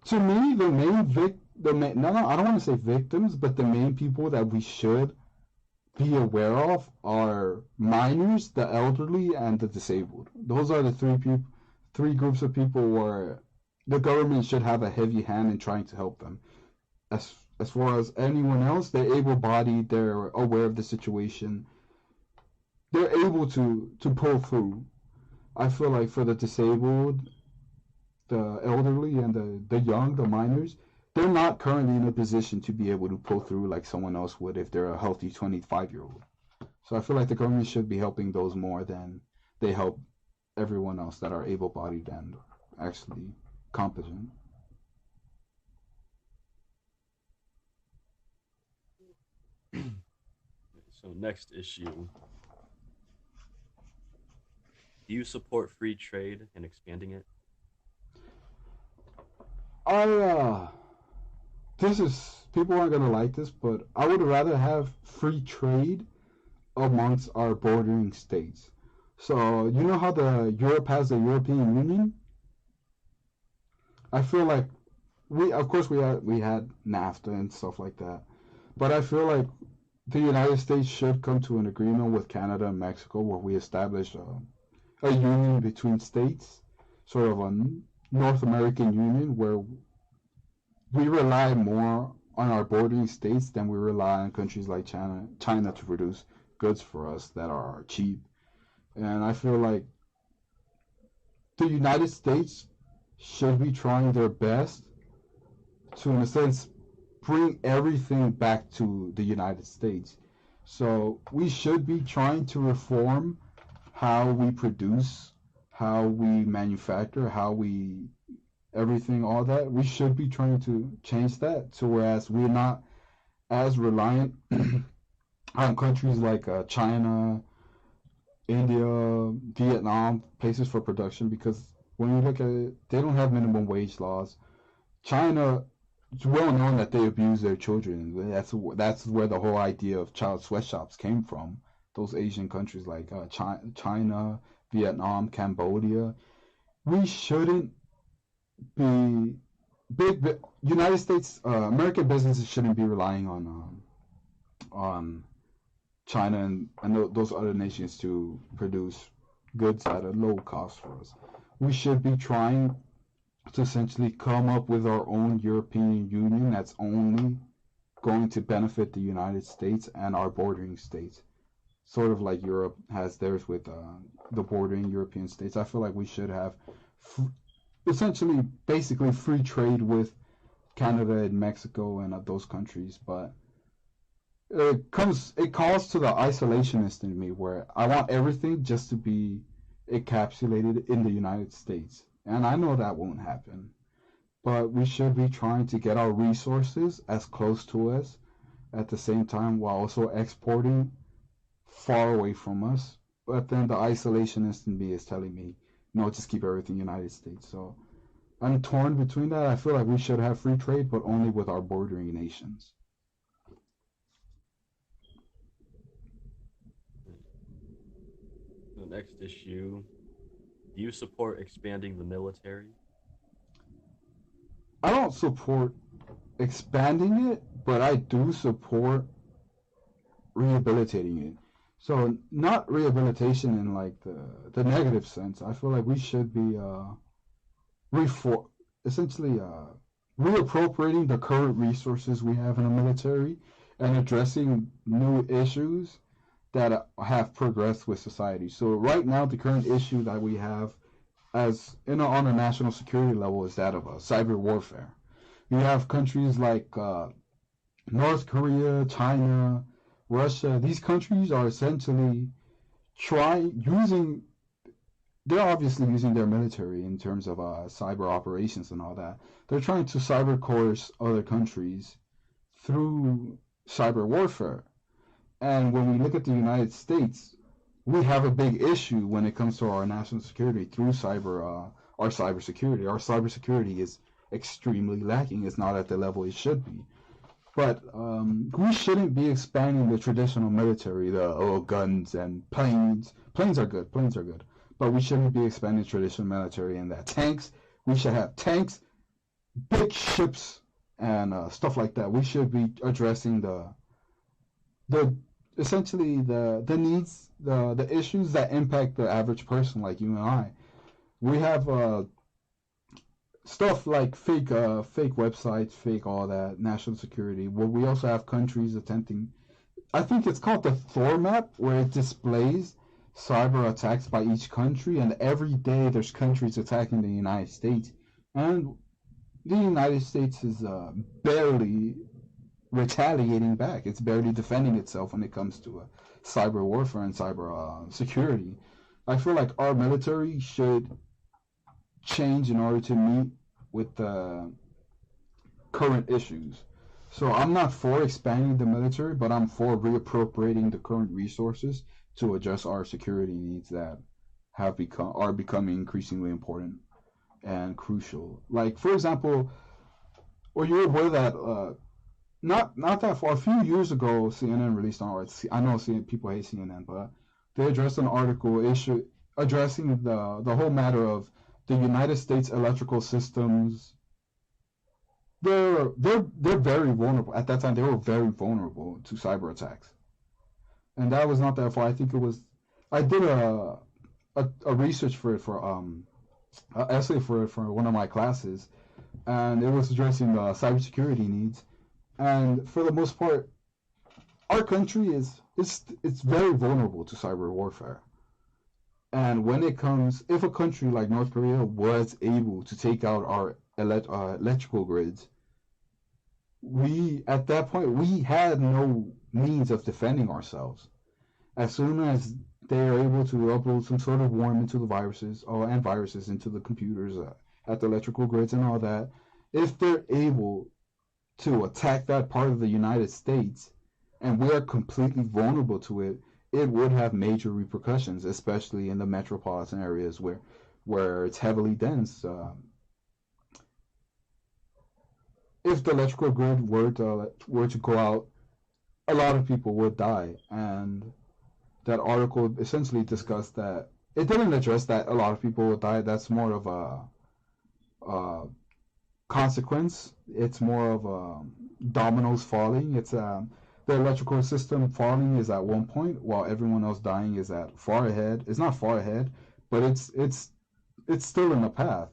To me, no, I don't want to say victims, but the main people that we should be aware of are minors, the elderly, and the disabled. Those are the three groups of people where the government should have a heavy hand in trying to help them. As far as anyone else, they're able-bodied, they're aware of the situation, they're able to pull through. I feel like for the disabled, the elderly, and the young, the minors, they're not currently in a position to be able to pull through like someone else would if they're a healthy 25-year-old. So I feel like the government should be helping those more than they help everyone else that are able-bodied and actually competent. So, next issue. Do you support free trade and expanding it? I this is people aren't gonna like this, but I would rather have free trade amongst our bordering states. So you know how the Europe has the European Union? I feel like of course we had NAFTA and stuff like that, but I feel like the United States should come to an agreement with Canada and Mexico where we establish a union between states, sort of a North American union where we rely more on our bordering states than we rely on countries like China to produce goods for us that are cheap. And I feel like the United States should be trying their best to, in a sense, bring everything back to the United States. So we should be trying to reform how we produce, how we manufacture, how we everything, all that. We should be trying to change that to whereas we're not as reliant on countries like China, India, Vietnam, places for production because when you look at it, they don't have minimum wage laws. China, it's well known that they abuse their children. That's where the whole idea of child sweatshops came from. Those Asian countries like China, Vietnam, Cambodia. We shouldn't be United States, American businesses shouldn't be relying on China and those other nations to produce goods at a low cost for us. We should be trying to essentially come up with our own European Union that's only going to benefit the United States and our bordering states. Sort of like Europe has theirs with the bordering European states. I feel like we should have essentially basically free trade with Canada and Mexico and those countries, but it calls to the isolationist in me where I want everything just to be encapsulated in the United States. And I know that won't happen. But we should be trying to get our resources as close to us at the same time while also exporting far away from us. But then the isolationist in me is telling me, no, just keep everything United States. So I'm torn between that. I feel like we should have free trade, but only with our bordering nations. The next issue: do you support expanding the military? I don't support expanding it, but I do support rehabilitating it. So not rehabilitation in like the negative sense. I feel like we should be reform essentially reappropriating the current resources we have in the military and addressing new issues that have progressed with society. So right now, the current issue that we have as on a national security level is that of cyber warfare. You have countries like North Korea, China, Russia. These countries are essentially using. They're obviously using their military in terms of cyber operations and all that. They're trying to cyber coerce other countries through cyber warfare. And when we look at the United States, we have a big issue when it comes to our national security through our cybersecurity. Our cybersecurity is extremely lacking. It's not at the level it should be. But we shouldn't be expanding the traditional military, the guns and planes. Planes are good. Planes are good. But we shouldn't be expanding traditional military in that. Tanks, we should have tanks, big ships, and stuff like that. We should be addressing the essentially the needs, the issues that impact the average person like you and I. We have stuff like fake websites, fake all that, national security. Well, we also have countries attempting. I think it's called the Thor map, where it displays cyber attacks by each country, and every day there's countries attacking the United States, and the United States is barely retaliating back. It's barely defending itself when it comes to cyber warfare and cyber security. I feel like our military should change in order to meet with the current issues. So I'm not for expanding the military, but I'm for reappropriating the current resources to address our security needs that are becoming increasingly important and crucial. Like for example, were you aware that not that far, a few years ago, CNN released an article. I know people hate CNN, but they addressed an article addressing the whole matter of the United States electrical systems. They're very vulnerable. At that time, they were very vulnerable to cyber attacks, and that was not that far. I think it was. I did a research for it for an essay for one of my classes, and it was addressing the cybersecurity needs. And for the most part, our country it's very vulnerable to cyber warfare. And when it comes, if a country like North Korea was able to take out our electrical grids, we at that point we had no means of defending ourselves. As soon as they are able to upload some sort of worm into the viruses and viruses into the computers at the electrical grids and all that, if they're able to attack that part of the United States and we are completely vulnerable to it, it would have major repercussions, especially in the metropolitan areas where it's heavily dense. If the electrical grid were to go out, a lot of people would die, and that article essentially discussed that. It didn't address that a lot of people would die. That's more of a consequence. It's more of dominoes falling. It's the electrical system falling is at one point, while everyone else dying is at far ahead. It's not far ahead, but it's still in the path.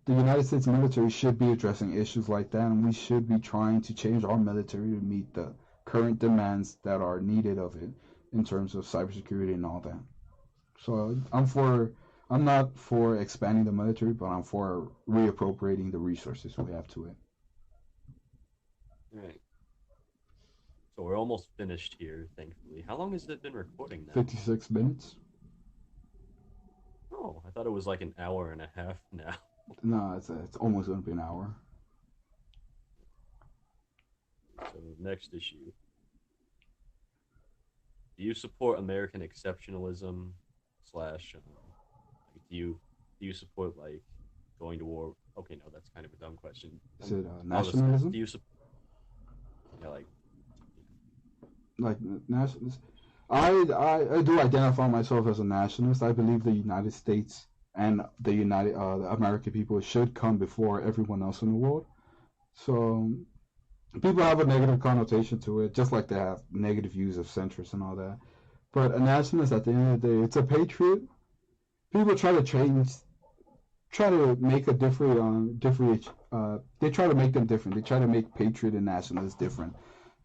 The United States military should be addressing issues like that, and we should be trying to change our military to meet the current demands that are needed of it in terms of cybersecurity and all that. So I'm not for expanding the military, but I'm for reappropriating the resources we have to it. All right. So we're almost finished here, thankfully. How long has it been recording now? 56 minutes? Oh, I thought it was like an hour and a half now. No, it's almost going to be an hour. So next issue. Do you support American exceptionalism slash do you support like going to war? Okay, no, that's kind of a dumb question. Is it I'll just ask, nationalism? do you support yeah, like Like nationalist? I do identify myself as a nationalist. I believe the United States and the American people should come before everyone else in the world. So people have a negative connotation to it, just like they have negative views of centrists and all that. But a nationalist, at the end of the day, it's a patriot. People try to make a they try to make them different. They try to make patriot and nationalist different.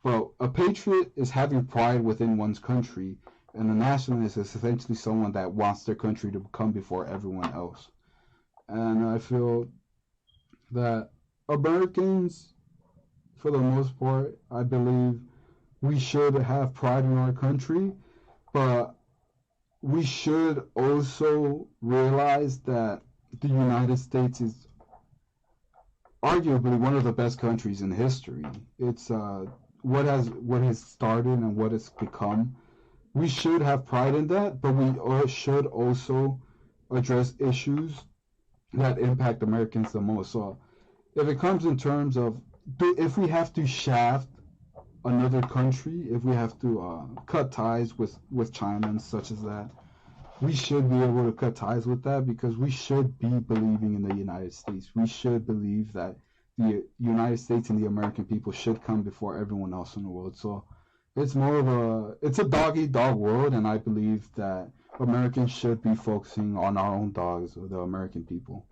Well, a patriot is having pride within one's country, and a nationalist is essentially someone that wants their country to come before everyone else. And I feel that Americans, for the most part, I believe we should have pride in our country, but we should also realize that the United States is arguably one of the best countries in history. It's what has started and what it's become. We should have pride in that, but we should also address issues that impact Americans the most. So if it comes in terms of if we have to shaft another country, if we have to cut ties with China and such as that, we should be able to cut ties with that because we should be believing in the United States. We should believe that the United States and the American people should come before everyone else in the world. So it's more of it's a dog-eat-dog world, and I believe that Americans should be focusing on our own dogs, or the American people,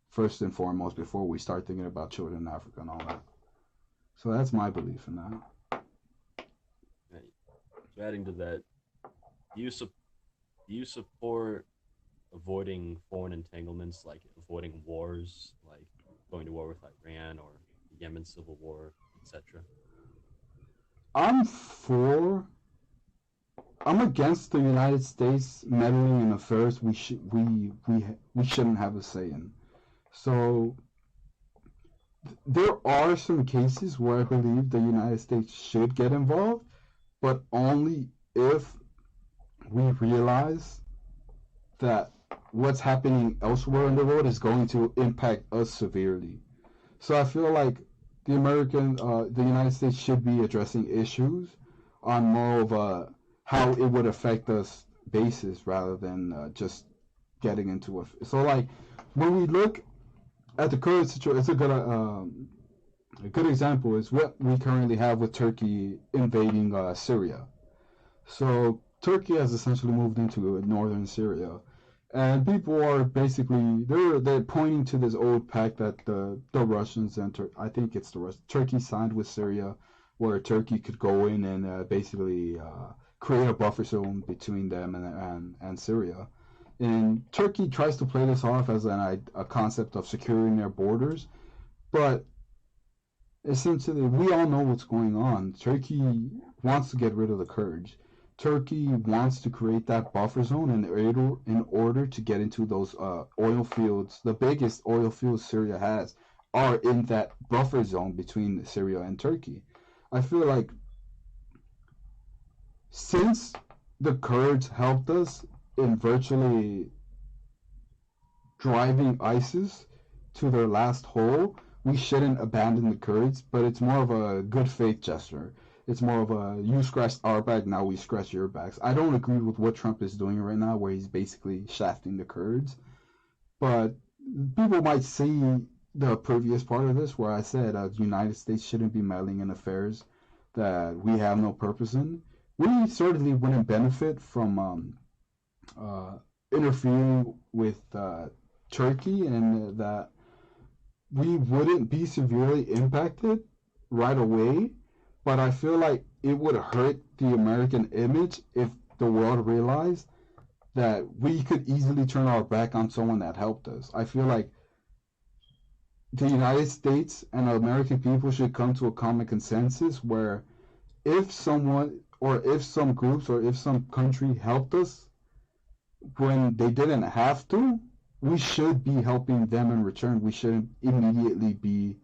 first and foremost, before we start thinking about children in Africa and all that. So that's my belief in that. right. So adding to that, do you support avoiding foreign entanglements, like avoiding wars, like going to war with Iran or the Yemen civil war, etc.? I'm against the United States meddling in affairs we shouldn't have a say in. So there are some cases where I believe the United States should get involved, but only if we realize that what's happening elsewhere in the world is going to impact us severely. So I feel like the United States should be addressing issues on more of a how it would affect us basis rather than just getting into it. So like when we look at the current situation, it's a good example is what we currently have with Turkey invading Syria. So Turkey has essentially moved into northern Syria, and people are basically they're pointing to this old pact that the Russians and I think it's Turkey signed with Syria, where Turkey could go in and basically create a buffer zone between them and Syria. And Turkey tries to play this off as a concept of securing their borders, but essentially, we all know what's going on. Turkey wants to get rid of the Kurds. Turkey wants to create that buffer zone in order to get into those oil fields. The biggest oil fields Syria has are in that buffer zone between Syria and Turkey. I feel like since the Kurds helped us in virtually driving ISIS to their last hole, we shouldn't abandon the Kurds, but it's more of a good faith gesture. It's more of a you scratched our back, now we scratch your backs. I don't agree with what Trump is doing right now, where he's basically shafting the Kurds. But people might see the previous part of this, where I said the United States shouldn't be meddling in affairs that we have no purpose in. We certainly wouldn't benefit from interfering with Turkey, and that we wouldn't be severely impacted right away, but I feel like it would hurt the American image if the world realized that we could easily turn our back on someone that helped us. I feel like the United States and American people should come to a common consensus where if someone or if some groups or if some country helped us when they didn't have to, we should be helping them in return. We shouldn't immediately be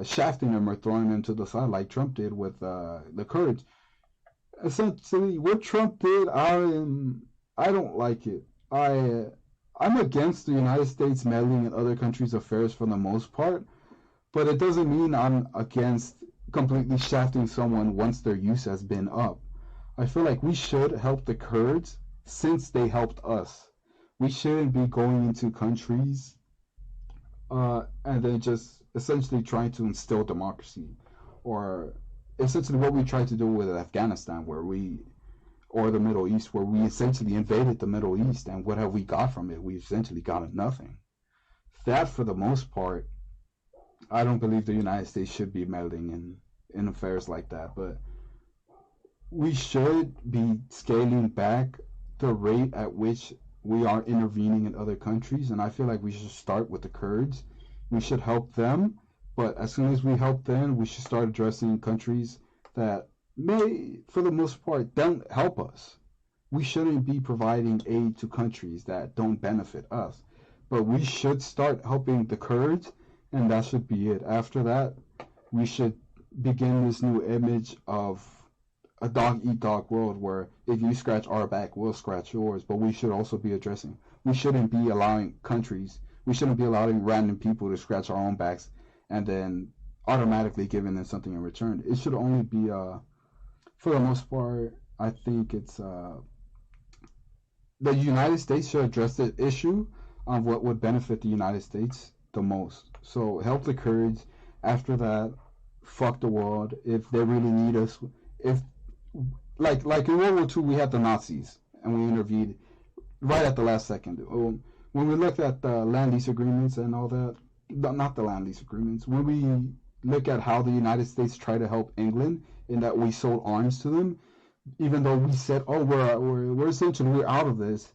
shafting them or throwing them to the side like Trump did with the Kurds. Essentially, what Trump did, I don't like it. I'm against the United States meddling in other countries' affairs for the most part, but it doesn't mean I'm against completely shafting someone once their use has been up. I feel like we should help the Kurds since they helped us. We shouldn't be going into countries and then just essentially trying to instill democracy, or essentially what we tried to do with Afghanistan, or the Middle East, where we essentially invaded the Middle East, and what have we got from it? We essentially got nothing. That, for the most part, I don't believe the United States should be meddling in affairs like that, but we should be scaling back the rate at which we are intervening in other countries, and I feel like we should start with the Kurds. We should help them, but as soon as we help them, we should start addressing countries that may, for the most part, don't help us. We shouldn't be providing aid to countries that don't benefit us, but we should start helping the Kurds, and that should be it. After that, we should begin this new image of a dog-eat-dog world where if you scratch our back, we'll scratch yours. But we should also be addressing, we shouldn't be allowing random people to scratch our own backs and then automatically giving them something in return. It should only be, for the most part, I think it's, the United States should address the issue on what would benefit the United States the most. So help the Kurds. After that, fuck the world. If they really need us, if like in World War II, we had the Nazis and we intervened right at the last second. When we looked at the land lease agreements and all that, not the land lease agreements, when we look at how the United States tried to help England in that we sold arms to them, even though we said, oh, we're essentially, we're out of this,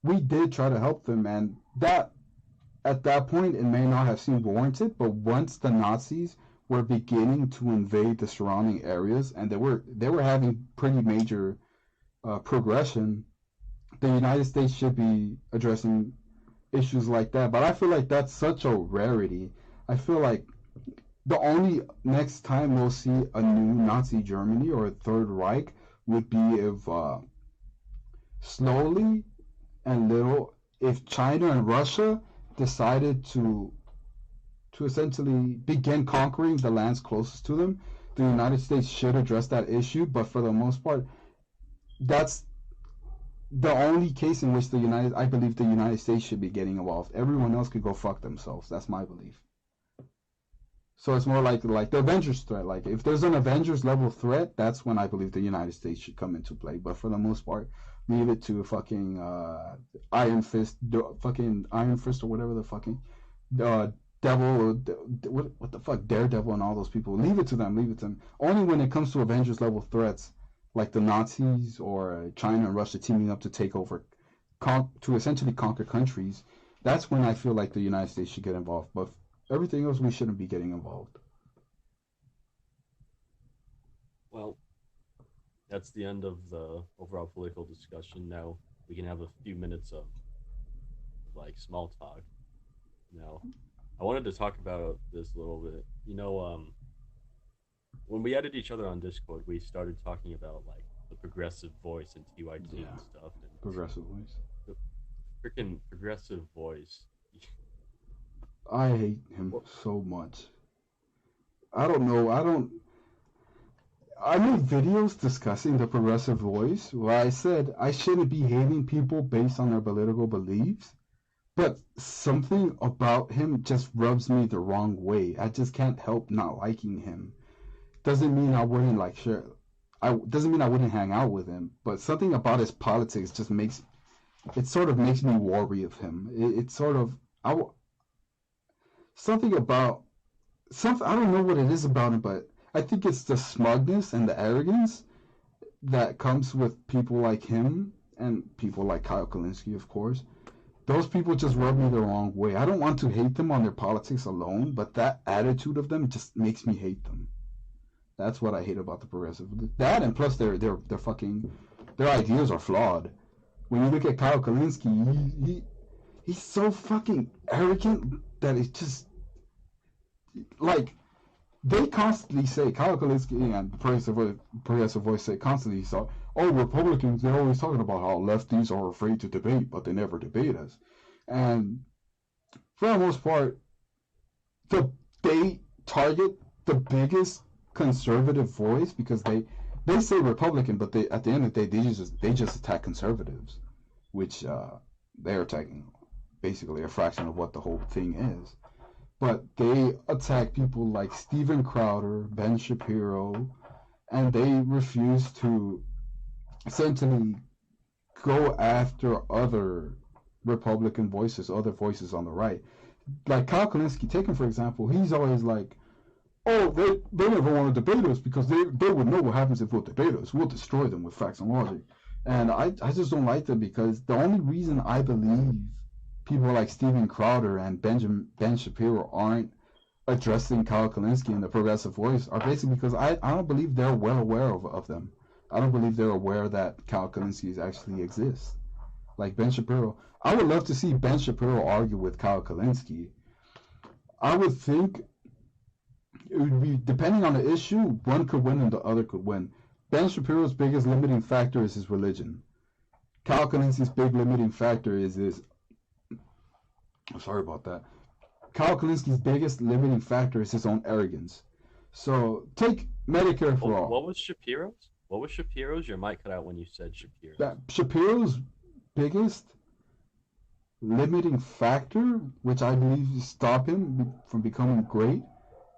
we did try to help them, and that at that point it may not have seemed warranted, but once the Nazis were beginning to invade the surrounding areas, and they were having pretty major progression, the United States should be addressing issues like that. But I feel like that's such a rarity. I feel like the only next time we'll see a new Nazi Germany or a Third Reich would be if slowly and little, if China and Russia decided to essentially begin conquering the lands closest to them, the United States should address that issue. But for the most part, that's the only case in which I believe the United States should be getting involved. Everyone else could go fuck themselves. That's my belief. So it's more like the Avengers threat. Like if there's an Avengers level threat, that's when I believe the United States should come into play. But for the most part, leave it to fucking Iron Fist or whatever the fucking Devil, what the fuck, Daredevil and all those people. Leave it to them. Only when it comes to Avengers level threats, like the Nazis or China and Russia teaming up to take over, to essentially conquer countries, that's when I feel like the United States should get involved. But everything else, we shouldn't be getting involved. Well, that's the end of the overall political discussion. Now we can have a few minutes of like small talk. Now, I wanted to talk about this a little bit. When we added each other on Discord, we started talking about like the progressive voice and TYT Yeah, and stuff, and progressive ways. the freaking progressive voice. I hate him Well, so much. I don't know. I made videos discussing the progressive voice where I said I shouldn't be hating people based on their political beliefs, but something about him just rubs me the wrong way. I just can't help not liking him. Doesn't mean I wouldn't like share. I doesn't mean I wouldn't hang out with him, but something about his politics just makes it sort of makes me worry of him. It's sort of I something about something I don't know what it is about him, but I think it's the smugness and the arrogance that comes with people like him and people like Kyle Kalinske, of course. Those people just rub me the wrong way. I don't want to hate them on their politics alone, but that attitude of them just makes me hate them. That's what I hate about the progressive. That and plus their fucking their ideas are flawed. When you look at Kyle Kalinske, he's so fucking arrogant that it's just like they constantly say Kyle Kalinske and the progressive voice say constantly so oh Republicans they're always talking about how lefties are afraid to debate but they never debate us, and for the most part they target the biggest conservative voice because they say Republican but they at the end of the day they just attack conservatives, which they're attacking basically a fraction of what the whole thing is. But they attack people like Steven Crowder, Ben Shapiro, and they refuse to essentially go after other Republican voices, other voices on the right. Like Kyle Kalinske, take him for example, he's always like, oh, they never want to debate us because they would know what happens if we'll debate us. We'll destroy them with facts and logic. And I just don't like them because the only reason I believe people like Steven Crowder and Ben Shapiro aren't addressing Kyle Kalinske and the progressive voice are basically because I don't believe they're well aware of them. I don't believe they're aware that Kyle Kalinske actually exists. Like Ben Shapiro. I would love to see Ben Shapiro argue with Kyle Kalinske. I would think it would be, depending on the issue, one could win and the other could win. Ben Shapiro's biggest limiting factor is his religion. Kyle Kalinski's big limiting factor is his sorry about that. Kyle Kalinski's biggest limiting factor is his own arrogance. So take Medicare for all. What was Shapiro's? What was Shapiro's? Your mic cut out when you said Shapiro's. Shapiro's biggest limiting factor, which I believe stop him from becoming great,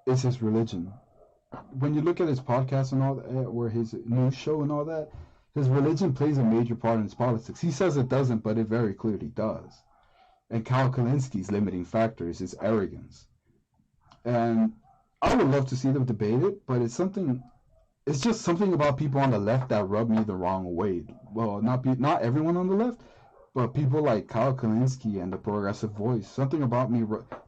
is his religion. When you look at his podcast and all that, or his news show and all that, his religion plays a major part in his politics. He says it doesn't, but it very clearly does. And Kyle Kalinski's limiting factor is his arrogance. And I would love to see them debate it, but it's just something about people on the left that rub me the wrong way. Well, not everyone on the left, but people like Kyle Kalinske and the progressive voice. Something about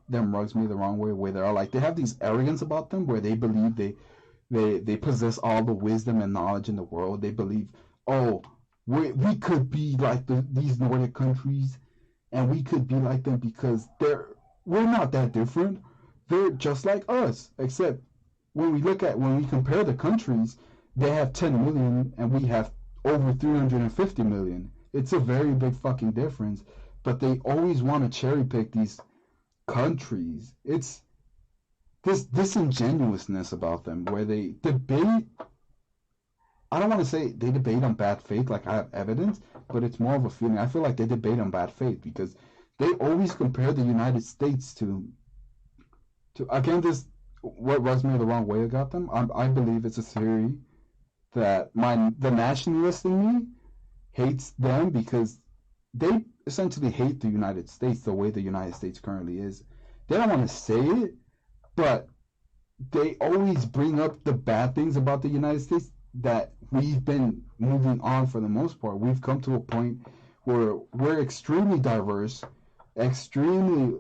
them rubs me the wrong way, where they're like, they have these arrogance about them where they believe they possess all the wisdom and knowledge in the world. They believe, oh, we could be like these Nordic countries, and we could be like them because we're not that different. They're just like us, except when we compare the countries, they have 10 million and we have over 350 million. It's a very big fucking difference, but they always want to cherry pick these countries. It's this disingenuousness about them where they debate. I don't want to say they debate on bad faith like I have evidence, but it's more of a feeling. I feel like they debate on bad faith because they always compare the United States to again, this what rubs me the wrong way about them. I believe it's a theory that the nationalist in me hates them because they essentially hate the United States the way the United States currently is. They don't want to say it, but they always bring up the bad things about the United States that we've been moving on for the most part. We've come to a point where we're extremely diverse, extremely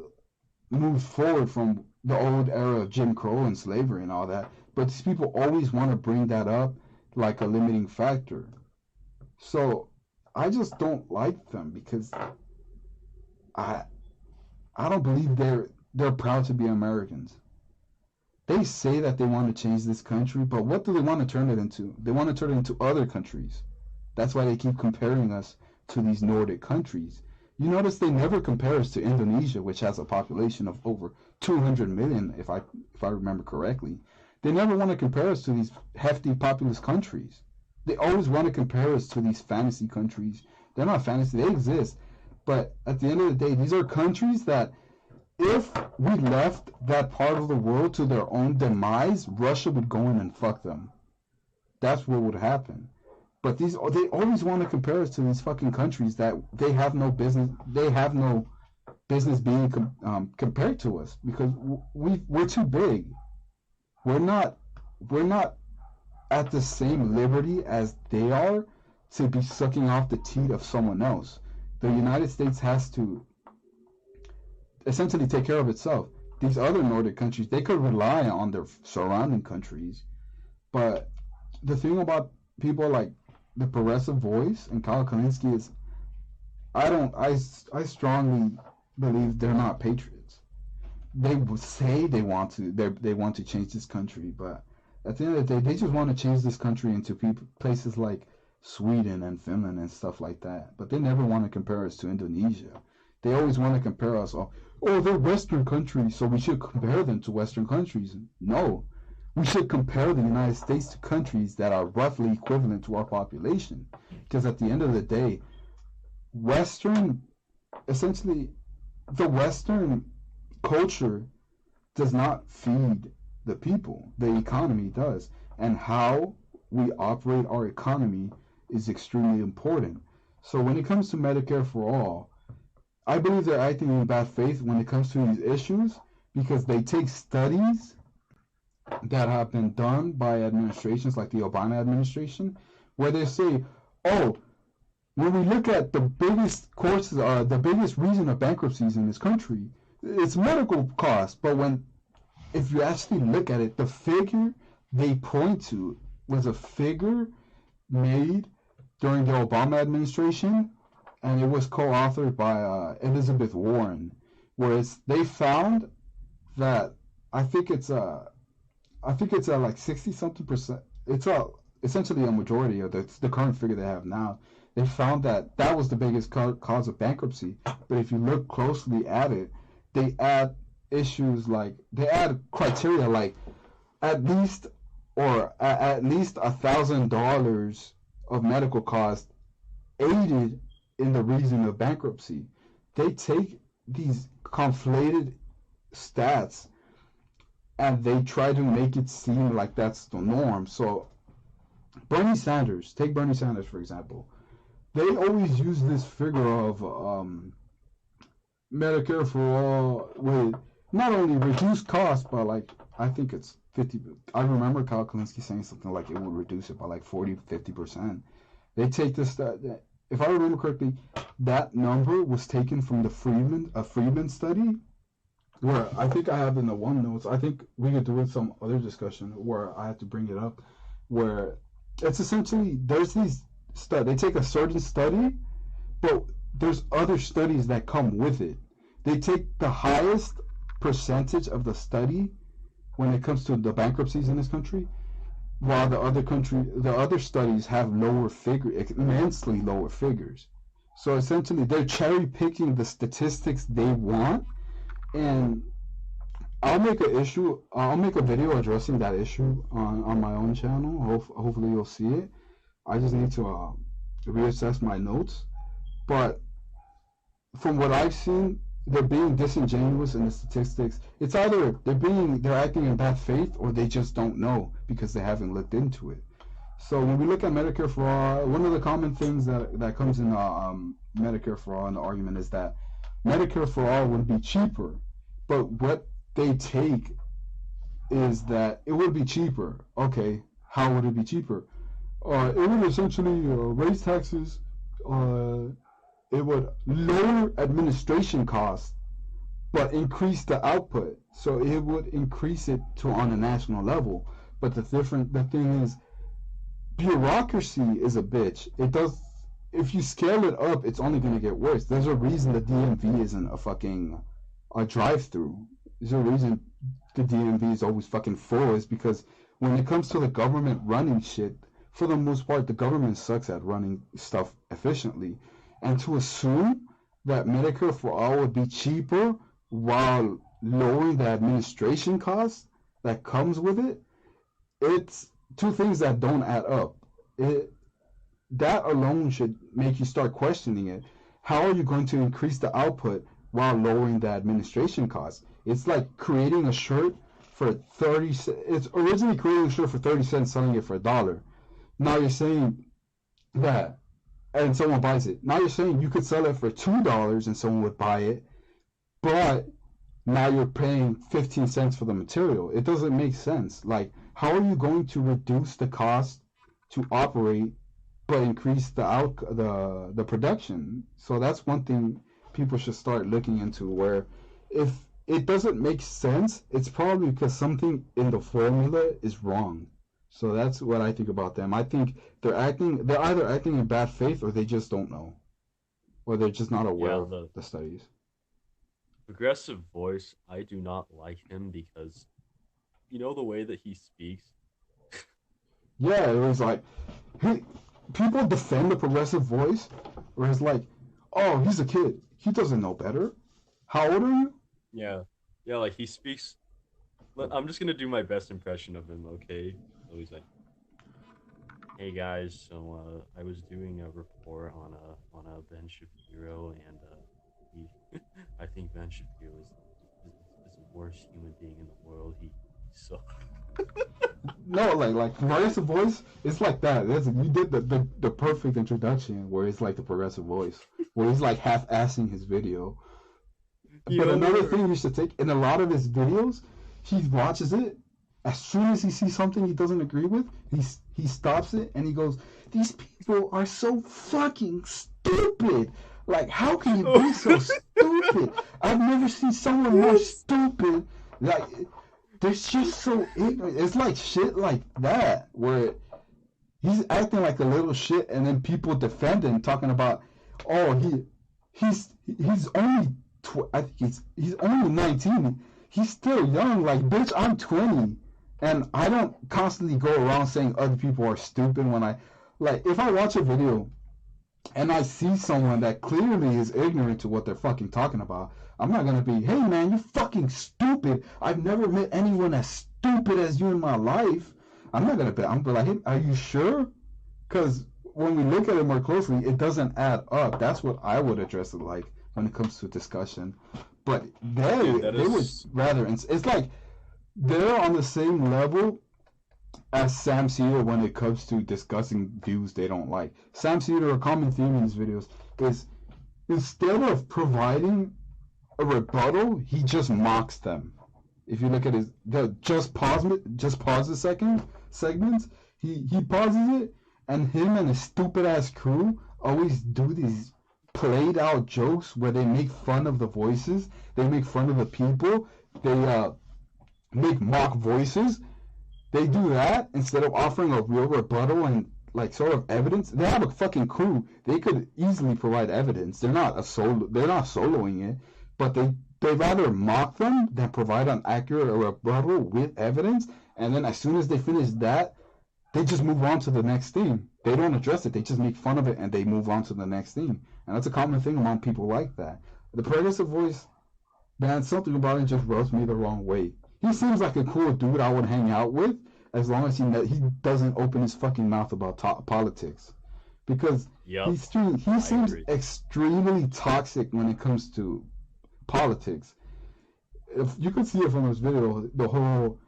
moved forward from the old era of Jim Crow and slavery and all that. But these people always want to bring that up like a limiting factor. So I just don't like them because I I don't believe they're proud to be Americans. They say that they want to change this country, but what do they want to turn it into? They want to turn it into other countries. That's why they keep comparing us to these Nordic countries. You notice they never compare us to Indonesia, which has a population of over 200 million, if I remember correctly. They never want to compare us to these hefty populous countries. They always want to compare us to these fantasy countries. They're not fantasy, they exist. But at the end of the day, these are countries that if we left that part of the world to their own demise, Russia would go in and fuck them. That's what would happen. But they always want to compare us to these fucking countries that they have no business being compared to us because we're too big. We're not at the same liberty as they are to be sucking off the teat of someone else. The United States has to essentially take care of itself. These other Nordic countries, they could rely on their surrounding countries, but the thing about people like the Progressive Voice and Kyle Kalinske is, I strongly believe they're not patriots. They say they want to change this country, but at the end of the day, they just want to change this country into places like Sweden and Finland and stuff like that. But they never want to compare us to Indonesia. They always want to compare us. Oh, they're Western countries, so we should compare them to Western countries. No, we should compare the United States to countries that are roughly equivalent to our population. Because at the end of the day, essentially, the Western culture does not feed the people. The economy does. And how we operate our economy is extremely important. So when it comes to Medicare for all, I believe they're acting in bad faith when it comes to these issues because they take studies that have been done by administrations like the Obama administration where they say, oh, when we look at the biggest the biggest reason of bankruptcies in this country, it's medical costs. But if you actually look at it, the figure they point to was a figure made during the Obama administration, and it was co-authored by Elizabeth Warren, whereas they found that I think it's like 60 something percent. It's essentially a majority of the current figure they have now. They found that was the biggest cause of bankruptcy. But if you look closely at it, they add issues like they add criteria like at least $1,000 of medical costs aided in the reason of bankruptcy. They take these conflated stats and they try to make it seem like that's the norm. So take Bernie Sanders for example. They always use this figure of Medicare for all with not only reduced costs, but like I think it's 50. I remember Kyle Kalinske saying something like it would reduce it by like 40-50%. They take this, if I remember correctly, that number was taken from the Friedman study, where I think I have in the one notes. I think we could do it some other discussion where I have to bring it up, where it's essentially there's these they take a certain study, but there's other studies that come with it. They take the highest percentage of the study when it comes to the bankruptcies in this country, while the other studies have immensely lower figures. So essentially, they're cherry picking the statistics they want, and I'll make a video addressing that issue on my own channel. Hopefully, you'll see it. I just need to reassess my notes, but from what I've seen, they're being disingenuous in the statistics. It's either they're acting in bad faith or they just don't know because they haven't looked into it. So when we look at Medicare for all, one of the common things that comes in Medicare for all in the argument is that Medicare for all would be cheaper, but what they take is that it would be cheaper. Okay, how would it be cheaper? It would essentially raise taxes. Uh, it would lower administration costs, but increase the output. So it would increase it to on a national level. But the thing is, bureaucracy is a bitch. It does. If you scale it up, it's only gonna get worse. There's a reason the DMV isn't a drive-through. There's a reason the DMV is always fucking full. Is because when it comes to the government running shit, for the most part, the government sucks at running stuff efficiently. And to assume that Medicare for all would be cheaper while lowering the administration costs that comes with it, it's two things that don't add up. It That alone should make you start questioning it. How are you going to increase the output while lowering the administration costs? It's like creating a shirt for 30 cents. It's originally creating a shirt for 30 cents, selling it for $1. Now you're saying that, and someone buys it. Now you're saying you could sell it for $2 and someone would buy it, but now you're paying 15 cents for the material. It doesn't make sense. Like, how are you going to reduce the cost to operate but increase the production? So that's one thing people should start looking into, where if it doesn't make sense, it's probably because something in the formula is wrong. So that's what I think about them. I think they're either acting in bad faith, or they just don't know, or they're just not aware Yeah, of the the studies. progressive voice, I do not like him because the way that he speaks. Yeah, it was like, he, people defend the progressive voice, where it's like, oh, he's a kid, he doesn't know better. How old are you? Yeah, yeah, like he speaks. I'm just gonna do my best impression of him. Okay, so he's like, "Hey guys, so I was doing a report on a Ben Shapiro, and he, I think Ben Shapiro is the worst human being in the world. He sucks." No, like progressive voice, it's like that. You did the perfect introduction, where it's like the progressive voice, where he's like half-assing his video. You But know, another where thing you should take, in a lot of his videos, he watches it. As soon as he sees something he doesn't agree with, he stops it and he goes, "These people are so fucking stupid. Like, how can you be so stupid? I've never seen someone more yes, stupid. Like, they're just so ignorant." It's like shit like that, where he's acting like a little shit, and then people defend him, talking about, oh, he's only I think he's only 19. He's still young. Like, bitch, I'm 20, and I don't constantly go around saying other people are stupid. When I like, if I watch a video and I see someone that clearly is ignorant to what they're fucking talking about, I'm not gonna be, hey man, you fucking stupid. I've never met anyone as stupid as you in my life. I'm not gonna be. I'm gonna be like, hey, are you sure? Because when we look at it more closely, it doesn't add up. That's what I would address it like when it comes to discussion. But dude, that they would is rather, it's like they're on the same level as Sam Cedar when it comes to discussing views they don't like. Sam Cedar, a common theme in his videos, is instead of providing a rebuttal, he just mocks them. If you look at his just pause a second segments, he pauses it, and him and his stupid ass crew always do these played out jokes where they make fun of the voices, they make fun of the people, they make mock voices. They do that instead of offering a real rebuttal and like sort of evidence. They have a fucking crew. They could easily provide evidence. They're not a solo. They're not soloing it, but they rather mock them than provide an accurate rebuttal with evidence. And then as soon as they finish that, they just move on to the next thing. They don't address it. They just make fun of it and they move on to the next thing. And that's a common thing among people like that. The progressive voice, man, something about it just rubs me the wrong way. He seems like a cool dude I would hang out with, as long as he doesn't open his fucking mouth about politics, because yep. he I seems agree. extremely toxic when it comes to politics. If you could see it from his video, the whole,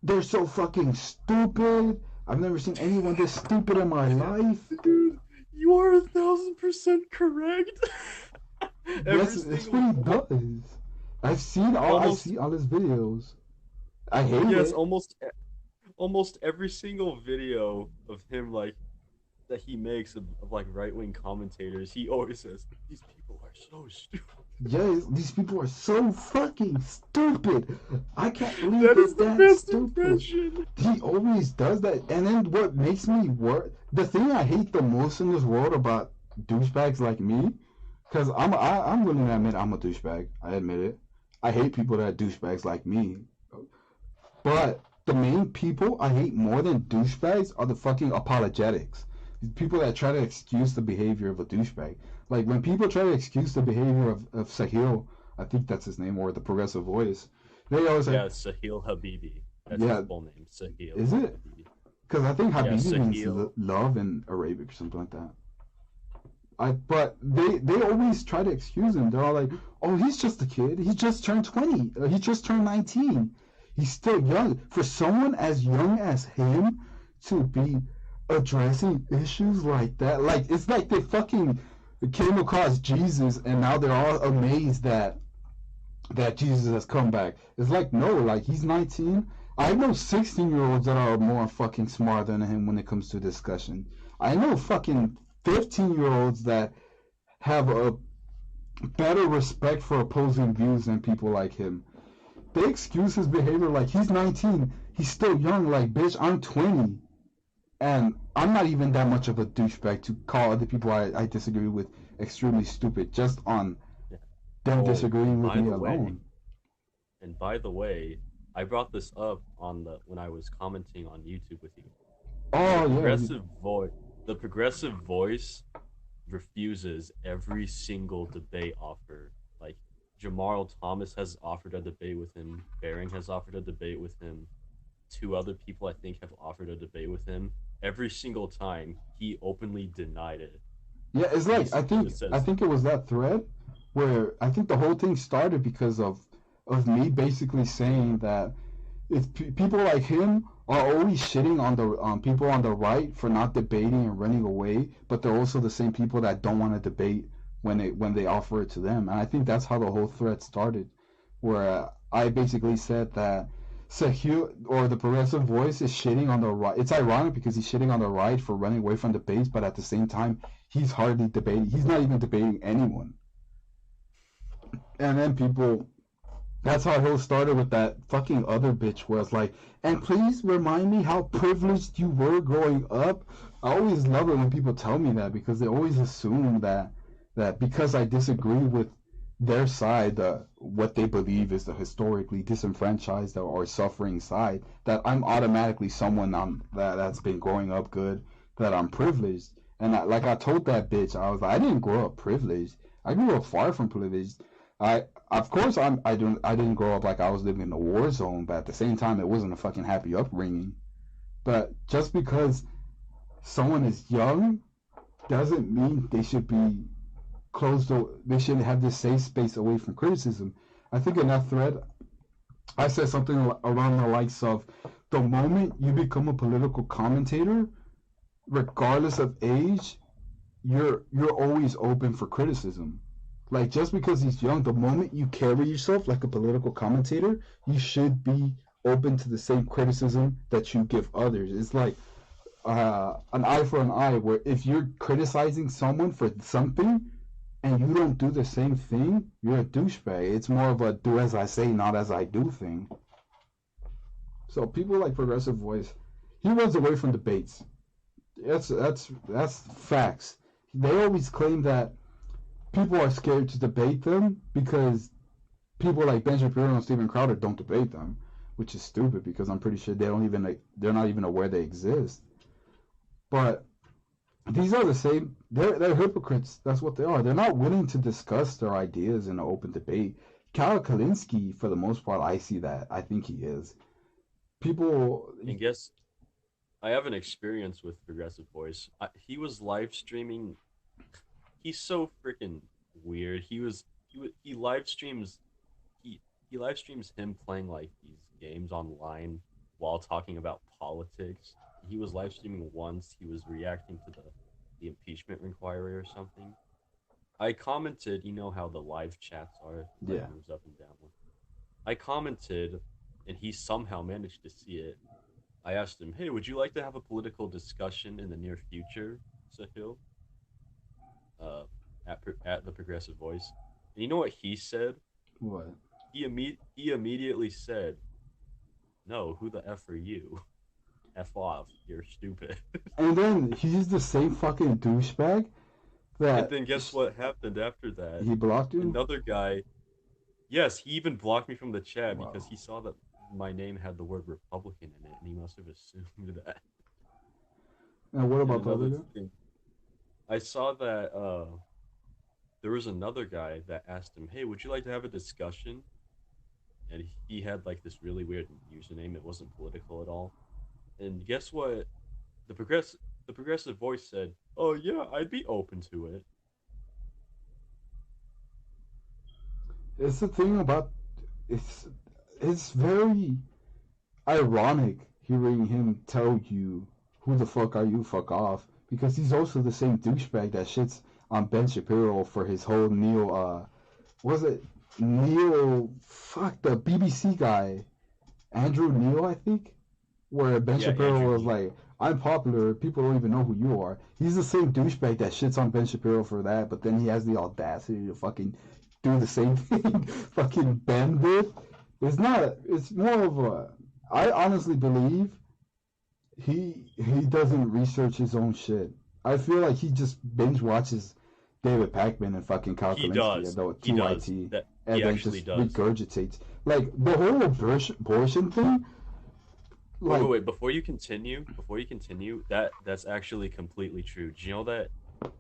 they're so fucking stupid. I've never seen anyone this stupid in my life. Dude, you are 1,000% correct. Every That's what he single does. I almost see all his videos. I hate yes, it. almost every single video of him, like that he makes of like right wing commentators, he always says these people are so stupid. Yeah, these people are so fucking stupid. I can't believe That they're is the that best stupid. impression. He always does that. And then what makes me worse, the thing I hate the most in this world about douchebags like me, because I'm willing to admit I'm a douchebag. I admit it. I hate people that are douchebags like me. But the main people I hate more than douchebags are the fucking apologetics. These people that try to excuse the behavior of a douchebag. Like when people try to excuse the behavior of Sahil, I think that's his name, or the progressive voice, they always say, Yeah, Sahil Habibi. That's his yeah, full name, Sahil is it? Habibi. Because I think Yeah, Habibi means Sahil. love in Arabic or something like that. But they always try to excuse him. They're all like, "Oh, he's just a kid. He just turned 20. He just turned 19. He's still young." For someone as young as him to be addressing issues like that, like it's like they fucking came across Jesus and now they're all amazed that Jesus has come back. It's like no, like he's 19. I know 16-year-olds that are more fucking smarter than him when it comes to discussion. I know fucking 15-year-olds that have a better respect for opposing views than people like him. They excuse his behavior like he's 19, he's still young. Like, bitch, I'm 20, and I'm not even that much of a douchebag to call other people I disagree with extremely stupid just on Yeah. them Oh, disagreeing with me alone. and by the way, I brought this up on the when I was commenting on YouTube with you. The Oh yeah, progressive voice, the progressive voice refuses every single debate offer. Like Jamarl Thomas has offered a debate with him. Bering has offered a debate with him. Two other people I think have offered a debate with him. Every single time he openly denied it. yeah. It's He like I think just I says, think it was that thread where I think the whole thing started because of me basically saying that it's people like him are always shitting on the people on the right for not debating and running away, but they're also the same people that don't want to debate when they offer it to them. And I think that's how the whole thread started, where I basically said that Sahil or the progressive voice is shitting on the right. It's ironic because he's shitting on the right for running away from debates, but at the same time, he's hardly debating. He's not even debating anyone. And then people that's how Hill started with that fucking other bitch where it's like, and please remind me how privileged you were growing up. I always love it when people tell me that because they always assume that because I disagree with their side, what they believe is the historically disenfranchised or suffering side, that I'm automatically someone that's been growing up good, that I'm privileged. And like I told that bitch, I was like, I didn't grow up privileged. I grew up far from privileged. I of course I didn't grow up like I was living in a war zone, but at the same time it wasn't a fucking happy upbringing. But just because someone is young doesn't mean they should be closed. They shouldn't have this safe space away from criticism. I think in that thread I said something around the likes of the moment you become a political commentator, regardless of age, you're always open for criticism. Like just because he's young, the moment you carry yourself like a political commentator, you should be open to the same criticism that you give others. It's like an eye for an eye, where if you're criticizing someone for something and you don't do the same thing, you're a douchebag. It's more of a do as I say, not as I do thing. So people like Progressive Voice, he runs away from debates. That's facts. They always claim that people are scared to debate them because people like Ben Shapiro and Steven Crowder don't debate them, which is stupid because I'm pretty sure they're not even aware they exist. But these are the same. They're hypocrites. That's what they are. They're not willing to discuss their ideas in an open debate. Kyle Kalinske, for the most part, I see that. I think he is. People, and guess I have an experience with Progressive Voice. He was live streaming. He's so freaking weird. He live streams he he live streams him playing like these games online while talking about politics. He was live streaming once. He was reacting to the impeachment inquiry or something. I commented, you know how the live chats are, like yeah, moves up and down. I commented, and he somehow managed to see it. I asked him, "Hey, would you like to have a political discussion in the near future?" Sahil, uh, at the Progressive Voice. And you know what he said? What? He immediately said, "No, who the f are you? F off, you're stupid." And then he's the same fucking douchebag And that then guess what happened after that? he blocked you. Another guy, yes, he even blocked me from the chat because Wow. he saw that my name had the word Republican in it, and he must have assumed that. And what And about the other another guy? thing, I saw that there was another guy that asked him, "Hey, would you like to have a discussion?" And he had like this really weird username. It wasn't political at all. And guess what? The progress the progressive voice said, "Oh yeah, I'd be open to it." It's the thing about it's it's very ironic hearing him tell you who the fuck are you, fuck off, because he's also the same douchebag that shits on Ben Shapiro for his whole was it Neil, fuck, the BBC guy, Andrew Neil, I think, where Ben Yeah, Shapiro Andrew was Neil. like, I'm popular, people don't even know who you are. He's the same douchebag that shits on Ben Shapiro for that, but then he has the audacity to fucking do the same thing fucking Ben did. It's not, it's more of a, I honestly believe he doesn't research his own shit. I feel like he just binge watches David Pakman and fucking Kyle He Kalinske and does. the He does. TYT, That and he then actually just does. regurgitates. Like the whole abortion thing, Wait, wait, like, wait. Before you continue, that's actually completely true. Do you know that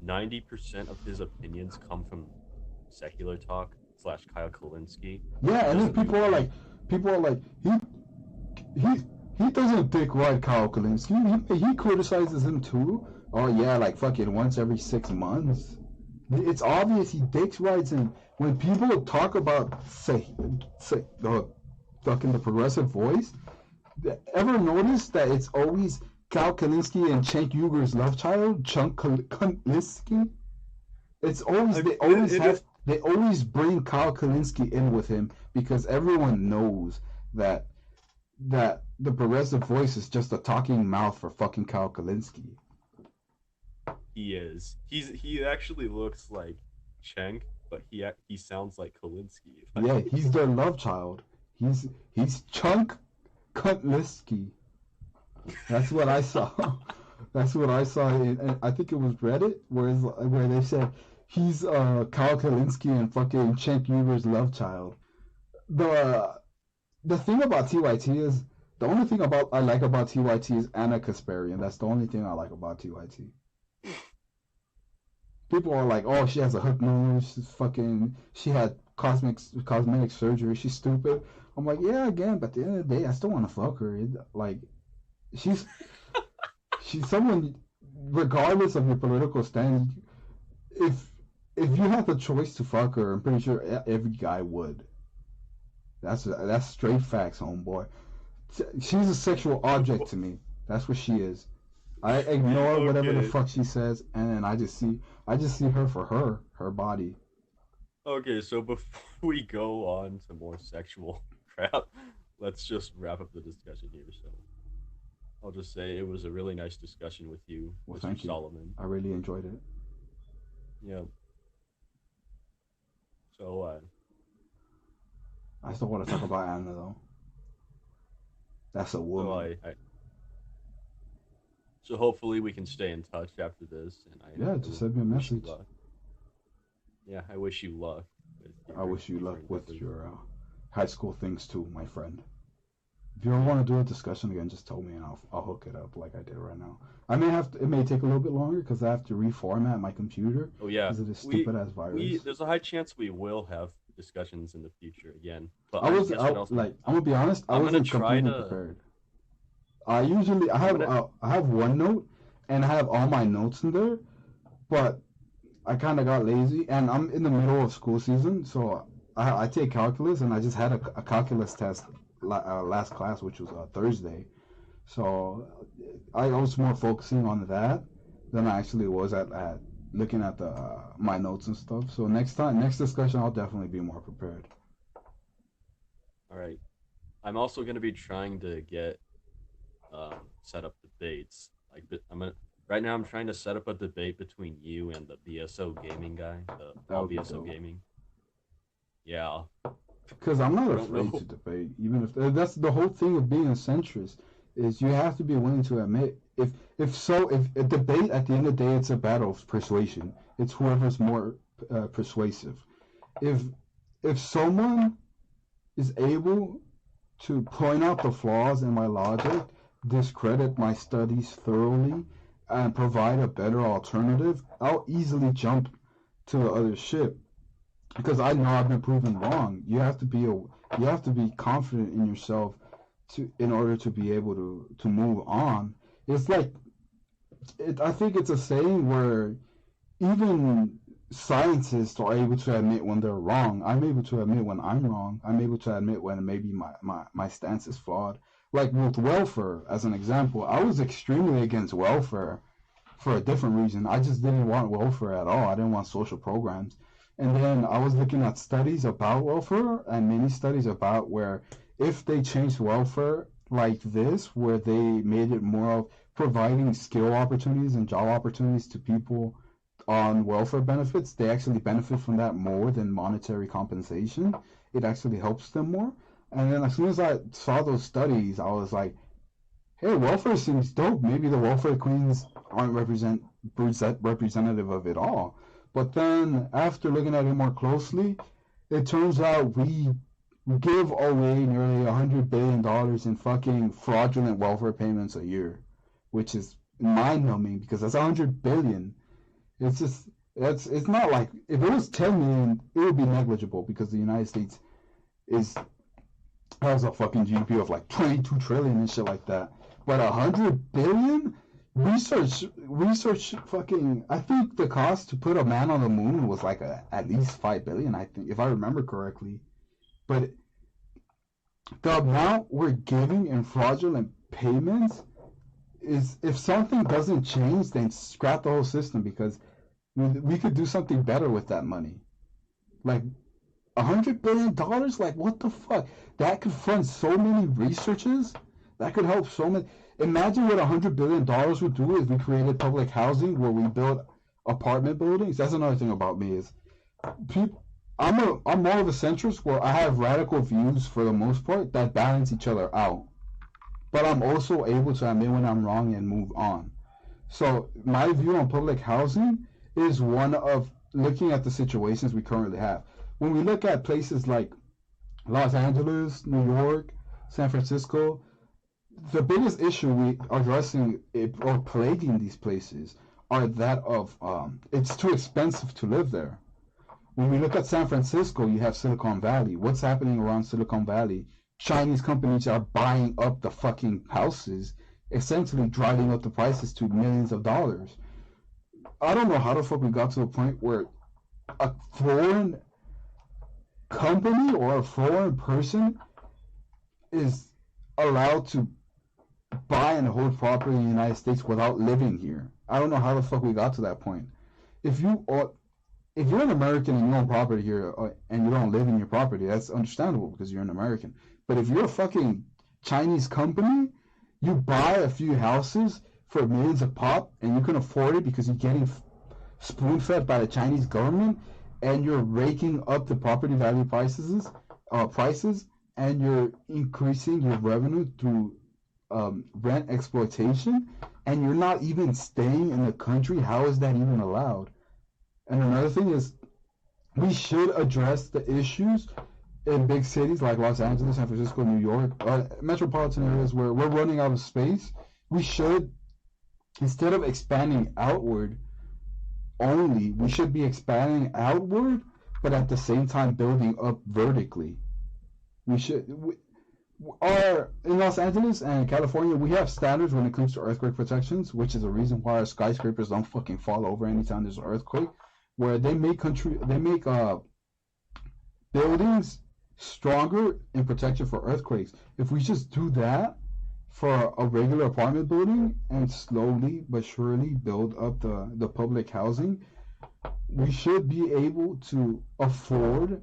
90% of his opinions come from secular talk slash Kyle Kalinske? yeah, He and then doesn't do any. people are like, he he doesn't dick ride Kyle Kalinske. He criticizes him too. Oh yeah, like fucking once every 6 months. It's obvious he dicks rides him. When people talk about say the fucking the progressive voice, ever notice that it's always Cal Kalinske and Cenk Uger's love child, Chunk Kalinske? It's always I mean, it is. they always bring Kyle Kalinske in with him because everyone knows that the progressive voice is just a talking mouth for fucking Kyle Kalinske. He is. He actually looks like Cheng, but he sounds like Kalinske. If I Yeah, may he's say. their love child. He's Chunk Kalinske. That's what I saw. That's what I saw. I think it was Reddit where they said he's Kyle Kalinske and fucking Cenk Uber's love child. The the thing about TYT is the only thing about I like about TYT is Anna Kasparian. That's the only thing I like about TYT. People are like, oh, she has a hook nose. She's fucking. She had cosmetic surgery. She's stupid. I'm like, yeah, again, but at the end of the day, I still want to fuck her. Like, she's she's someone, regardless of your political stand. If if you had the choice to fuck her, I'm pretty sure every guy would. That's straight facts, homeboy. She's a sexual object to me. That's what she is. I ignore whatever the Okay. fuck she says, and then I just see her for her body. Okay, so before we go on to more sexual crap, let's just wrap up the discussion here. So I'll just say it was a really nice discussion with you, Well, Mr. thank you. Solomon. I really enjoyed it. Yeah. So I still want to talk about Anna though. That's a so woman. so hopefully we can stay in touch after this, and Yeah, just send me a I wish you message. luck. Yeah, I wish you luck with I your wish you luck future with endeavors. your high school things too, my friend. If you ever want to do a discussion again, just tell me and I'll hook it up like I did right now. I may have to, it may take a little bit longer because I have to reformat my computer Oh yeah, because of this we stupid ass we virus. there's a high chance we will have discussions in the future again. But I was guess what else I'm gonna like I'm gonna be honest, I I'm gonna wasn't try completely to prepared. I usually I'm gonna I have OneNote and I have all my notes in there, but I kind of got lazy and I'm in the middle of school season, so I take calculus and I just had a calculus test last class, which was Thursday. So I was more focusing on that than I actually was at looking at the my notes and stuff. So next discussion, I'll definitely be more prepared. all right. I'm also gonna be trying to get set up debates. Like I'm gonna Right now, I'm trying to set up a debate between you and the BSO gaming guy, the That all would be BSO dope. gaming. Yeah, Because I'm not I don't afraid to know. debate, even if that's the whole thing of being a centrist, is you have to be willing to admit if a debate at the end of the day it's a battle of persuasion. It's whoever's more persuasive. If if someone is able to point out the flaws in my logic, discredit my studies thoroughly, and provide a better alternative, I'll easily jump to the other ship because I know I've been proven wrong. You have to be confident in yourself to in order to be able to move on. It's like I think it's a saying where even scientists are able to admit when they're wrong. I'm able to admit when I'm wrong. I'm able to admit when maybe my stance is flawed. Like with welfare, as an example, I was extremely against welfare for a different reason. I just didn't want welfare at all. I didn't want social programs. And then I was looking at studies about welfare and many studies about where if they changed welfare like this, where they made it more of providing skill opportunities and job opportunities to people on welfare benefits, they actually benefit from that more than monetary compensation. It actually helps them more. And then as soon as I saw those studies, I was like, hey, welfare seems dope. Maybe the welfare queens aren't representative of it all. But then after looking at it more closely, it turns out we give away nearly $100 billion in fucking fraudulent welfare payments a year, which is mind numbing because that's $100 billion. It's just it's not like if it was 10 million, it would be negligible because the United States is has a fucking GDP of like 22 trillion and shit like that. But 100 billion research fucking I think the cost to put a man on the moon was like at least 5 billion, I think, if I remember correctly. But the amount we're giving in fraudulent payments is if something doesn't change, then scrap the whole system because we could do something better with that money. Like $100 billion, like what the fuck? That could fund so many researches. That could help so many. Imagine what $100 billion would do if we created public housing where we built apartment buildings. That's another thing about me is people. I'm more of a centrist where I have radical views for the most part that balance each other out. But I'm also able to admit when I'm wrong and move on. So my view on public housing is one of looking at the situations we currently have. When we look at places like Los Angeles, New York, San Francisco, the biggest issue we are addressing or plaguing these places are that of it's too expensive to live there. When we look at San Francisco, you have Silicon Valley. What's happening around Silicon Valley? Chinese companies are buying up the fucking houses, essentially driving up the prices to millions of dollars. I don't know how the fuck we got to a point where a foreign company or a foreign person is allowed to buy and hold property in the United States without living here. I don't know how the fuck we got to that point. If you are, if you're an American and you own property here and you don't live in your property, that's understandable because you're an American. But if you're a fucking Chinese company, you buy a few houses for millions of pop and you can afford it because you're getting spoon fed by the Chinese government and you're raking up the property value prices and you're increasing your revenue through rent exploitation and you're not even staying in the country. How is that even allowed? And another thing is we should address the issues in big cities like Los Angeles, San Francisco, New York, metropolitan areas where we're running out of space. We should, instead of expanding outward only, we should be expanding outward, but at the same time building up vertically. We should. Our in Los Angeles and California, we have standards when it comes to earthquake protections, which is a reason why our skyscrapers don't fucking fall over anytime there's an earthquake. Where they make buildings stronger in protection for earthquakes. If we just do that for a regular apartment building and slowly but surely build up the public housing, we should be able to afford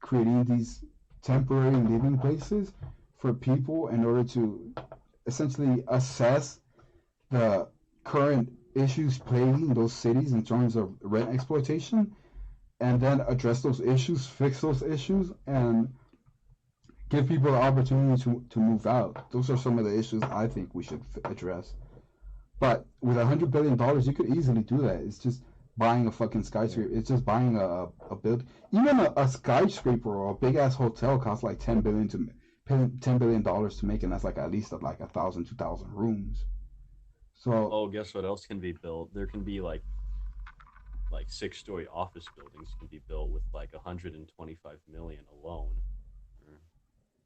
creating these temporary living places for people in order to essentially assess the current issues plaguing those cities in terms of rent exploitation, and then address those issues, fix those issues, and give people the opportunity to move out. Those are some of the issues I think we should address. But with $100 billion, you could easily do that. It's just buying a fucking Yeah. skyscraper. It's just buying a build. Even a skyscraper or a big ass hotel costs like $10 billion to make, and that's like at least like 1,000, 2,000 rooms. So Oh, guess what else can be built? There can be like 6-story office buildings can be built with like 125 million alone. Or,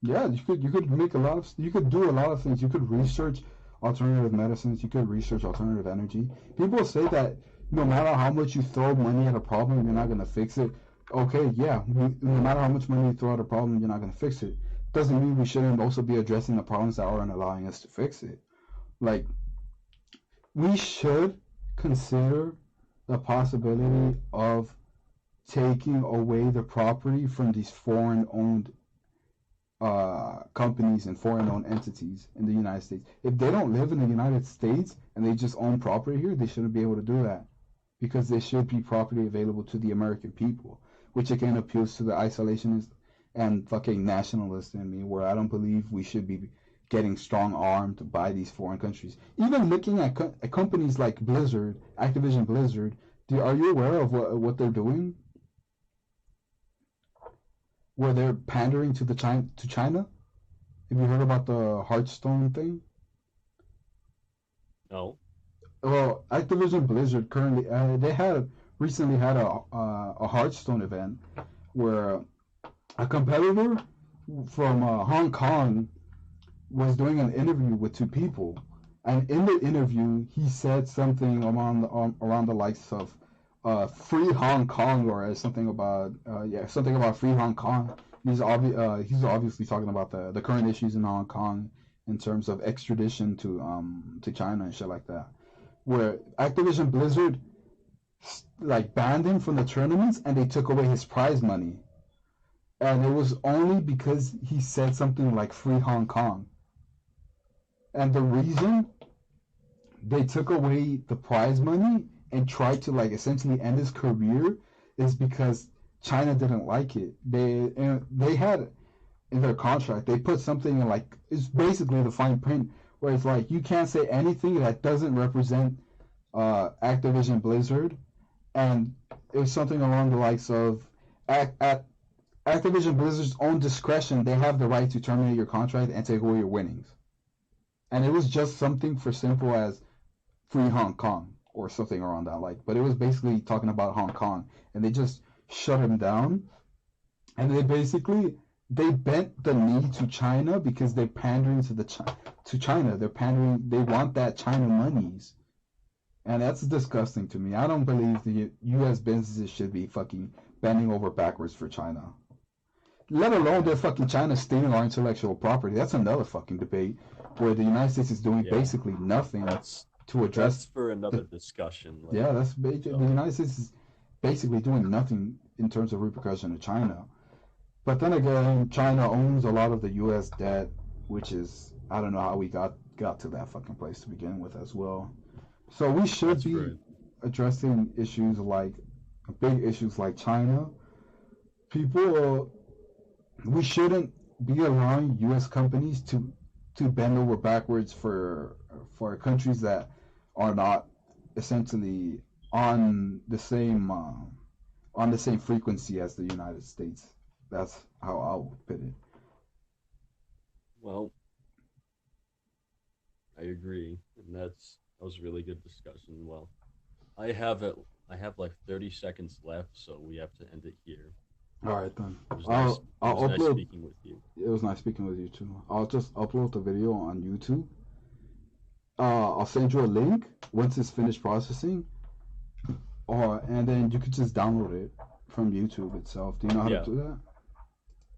yeah, you could make a lot of you could do a lot of things. You could research alternative medicines. You could research alternative energy. People say that no matter how much you throw money at a problem, you're not gonna fix it. Okay, yeah, no matter how much money you throw at a problem, you're not gonna fix it. Doesn't mean we shouldn't also be addressing the problems that aren't allowing us to fix it. Like we should consider the possibility of taking away the property from these foreign-owned companies and foreign-owned entities in the United States. If they don't live in the United States and they just own property here, they shouldn't be able to do that because there should be property available to the American people, which again appeals to the isolationist and fucking nationalist in me, where I don't believe we should be getting strong armed by these foreign countries. Even looking at companies like Blizzard, Activision Blizzard, are you aware of what they're doing? Where they're pandering to China. Have you heard about the Hearthstone thing? no. Well, Activision Blizzard currently they had recently had a Hearthstone event where a competitor from Hong Kong was doing an interview with two people, and in the interview he said something around the likes of free Hong Kong or something about something about free Hong Kong. He's obviously talking about the current issues in Hong Kong in terms of extradition to China and shit like that. Where Activision Blizzard like banned him from the tournaments and they took away his prize money, and it was only because he said something like free Hong Kong. And the reason they took away the prize money and tried to like essentially end his career is because China didn't like it. They had in their contract they put something in like it's basically the fine print where it's like you can't say anything that doesn't represent Activision Blizzard, and it was something along the likes of at Activision Blizzard's own discretion they have the right to terminate your contract and take away your winnings. And it was just something for simple as free Hong Kong or something around that like. But it was basically talking about Hong Kong, and they just shut him down. And they bent the knee to China because they're pandering to China. They're pandering. They want that China monies, and that's disgusting to me. I don't believe the U.S. businesses should be fucking bending over backwards for China. Let alone Yeah. they're fucking China stealing our intellectual property. That's another fucking debate where the United States is doing Yeah. basically nothing That's to address that's for the. another discussion. Like, Yeah, the so United States is basically doing nothing in terms of repercussion to China. But then again, China owns a lot of the U.S. debt, which is I don't know how we got to that fucking place to begin with as well. So we should that's be for addressing issues like big issues like China. People, we shouldn't be allowing U.S. companies to bend over backwards for countries that are not essentially on the same frequency as the United States. That's how I would put it. well, I agree, and that was a really good discussion. Well, I have it. I have like 30 seconds left, so we have to end it here. All right then. It was nice. I'll It I'll was nice upload. speaking with you. It was nice speaking with you too. I'll just upload the video on YouTube. I'll send you a link once it's finished processing, or and then you could just download it from YouTube itself. Do you know how to Yeah, do that?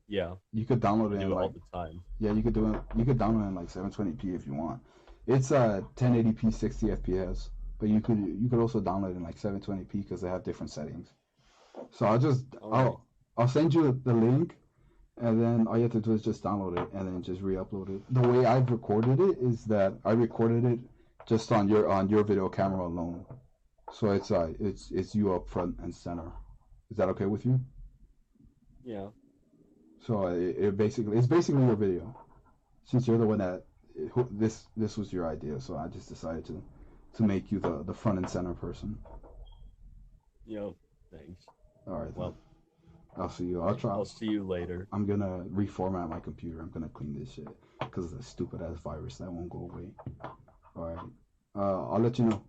yeah. You could download I it do in it all like the time. yeah, you could do it. You could download it in like 720p if you want. It's 1080p 60 FPS, but you could also download it in like 720p because they have different settings. So All right. I'll send you the link, and then all you have to do is just download it and then just re-upload it. The way I've recorded it is that I recorded it just on your video camera alone. So it's you up front and center. Is that okay with you? Yeah. So it's basically your video. Since you're the one that this was your idea, so I just decided to make you the front and center person. Yo, thanks. All right then. Well, I'll see you. I'll try. I'll see you later. I'm gonna reformat my computer. I'm gonna clean this shit because it's a stupid ass virus that won't go away. All right. I'll let you know.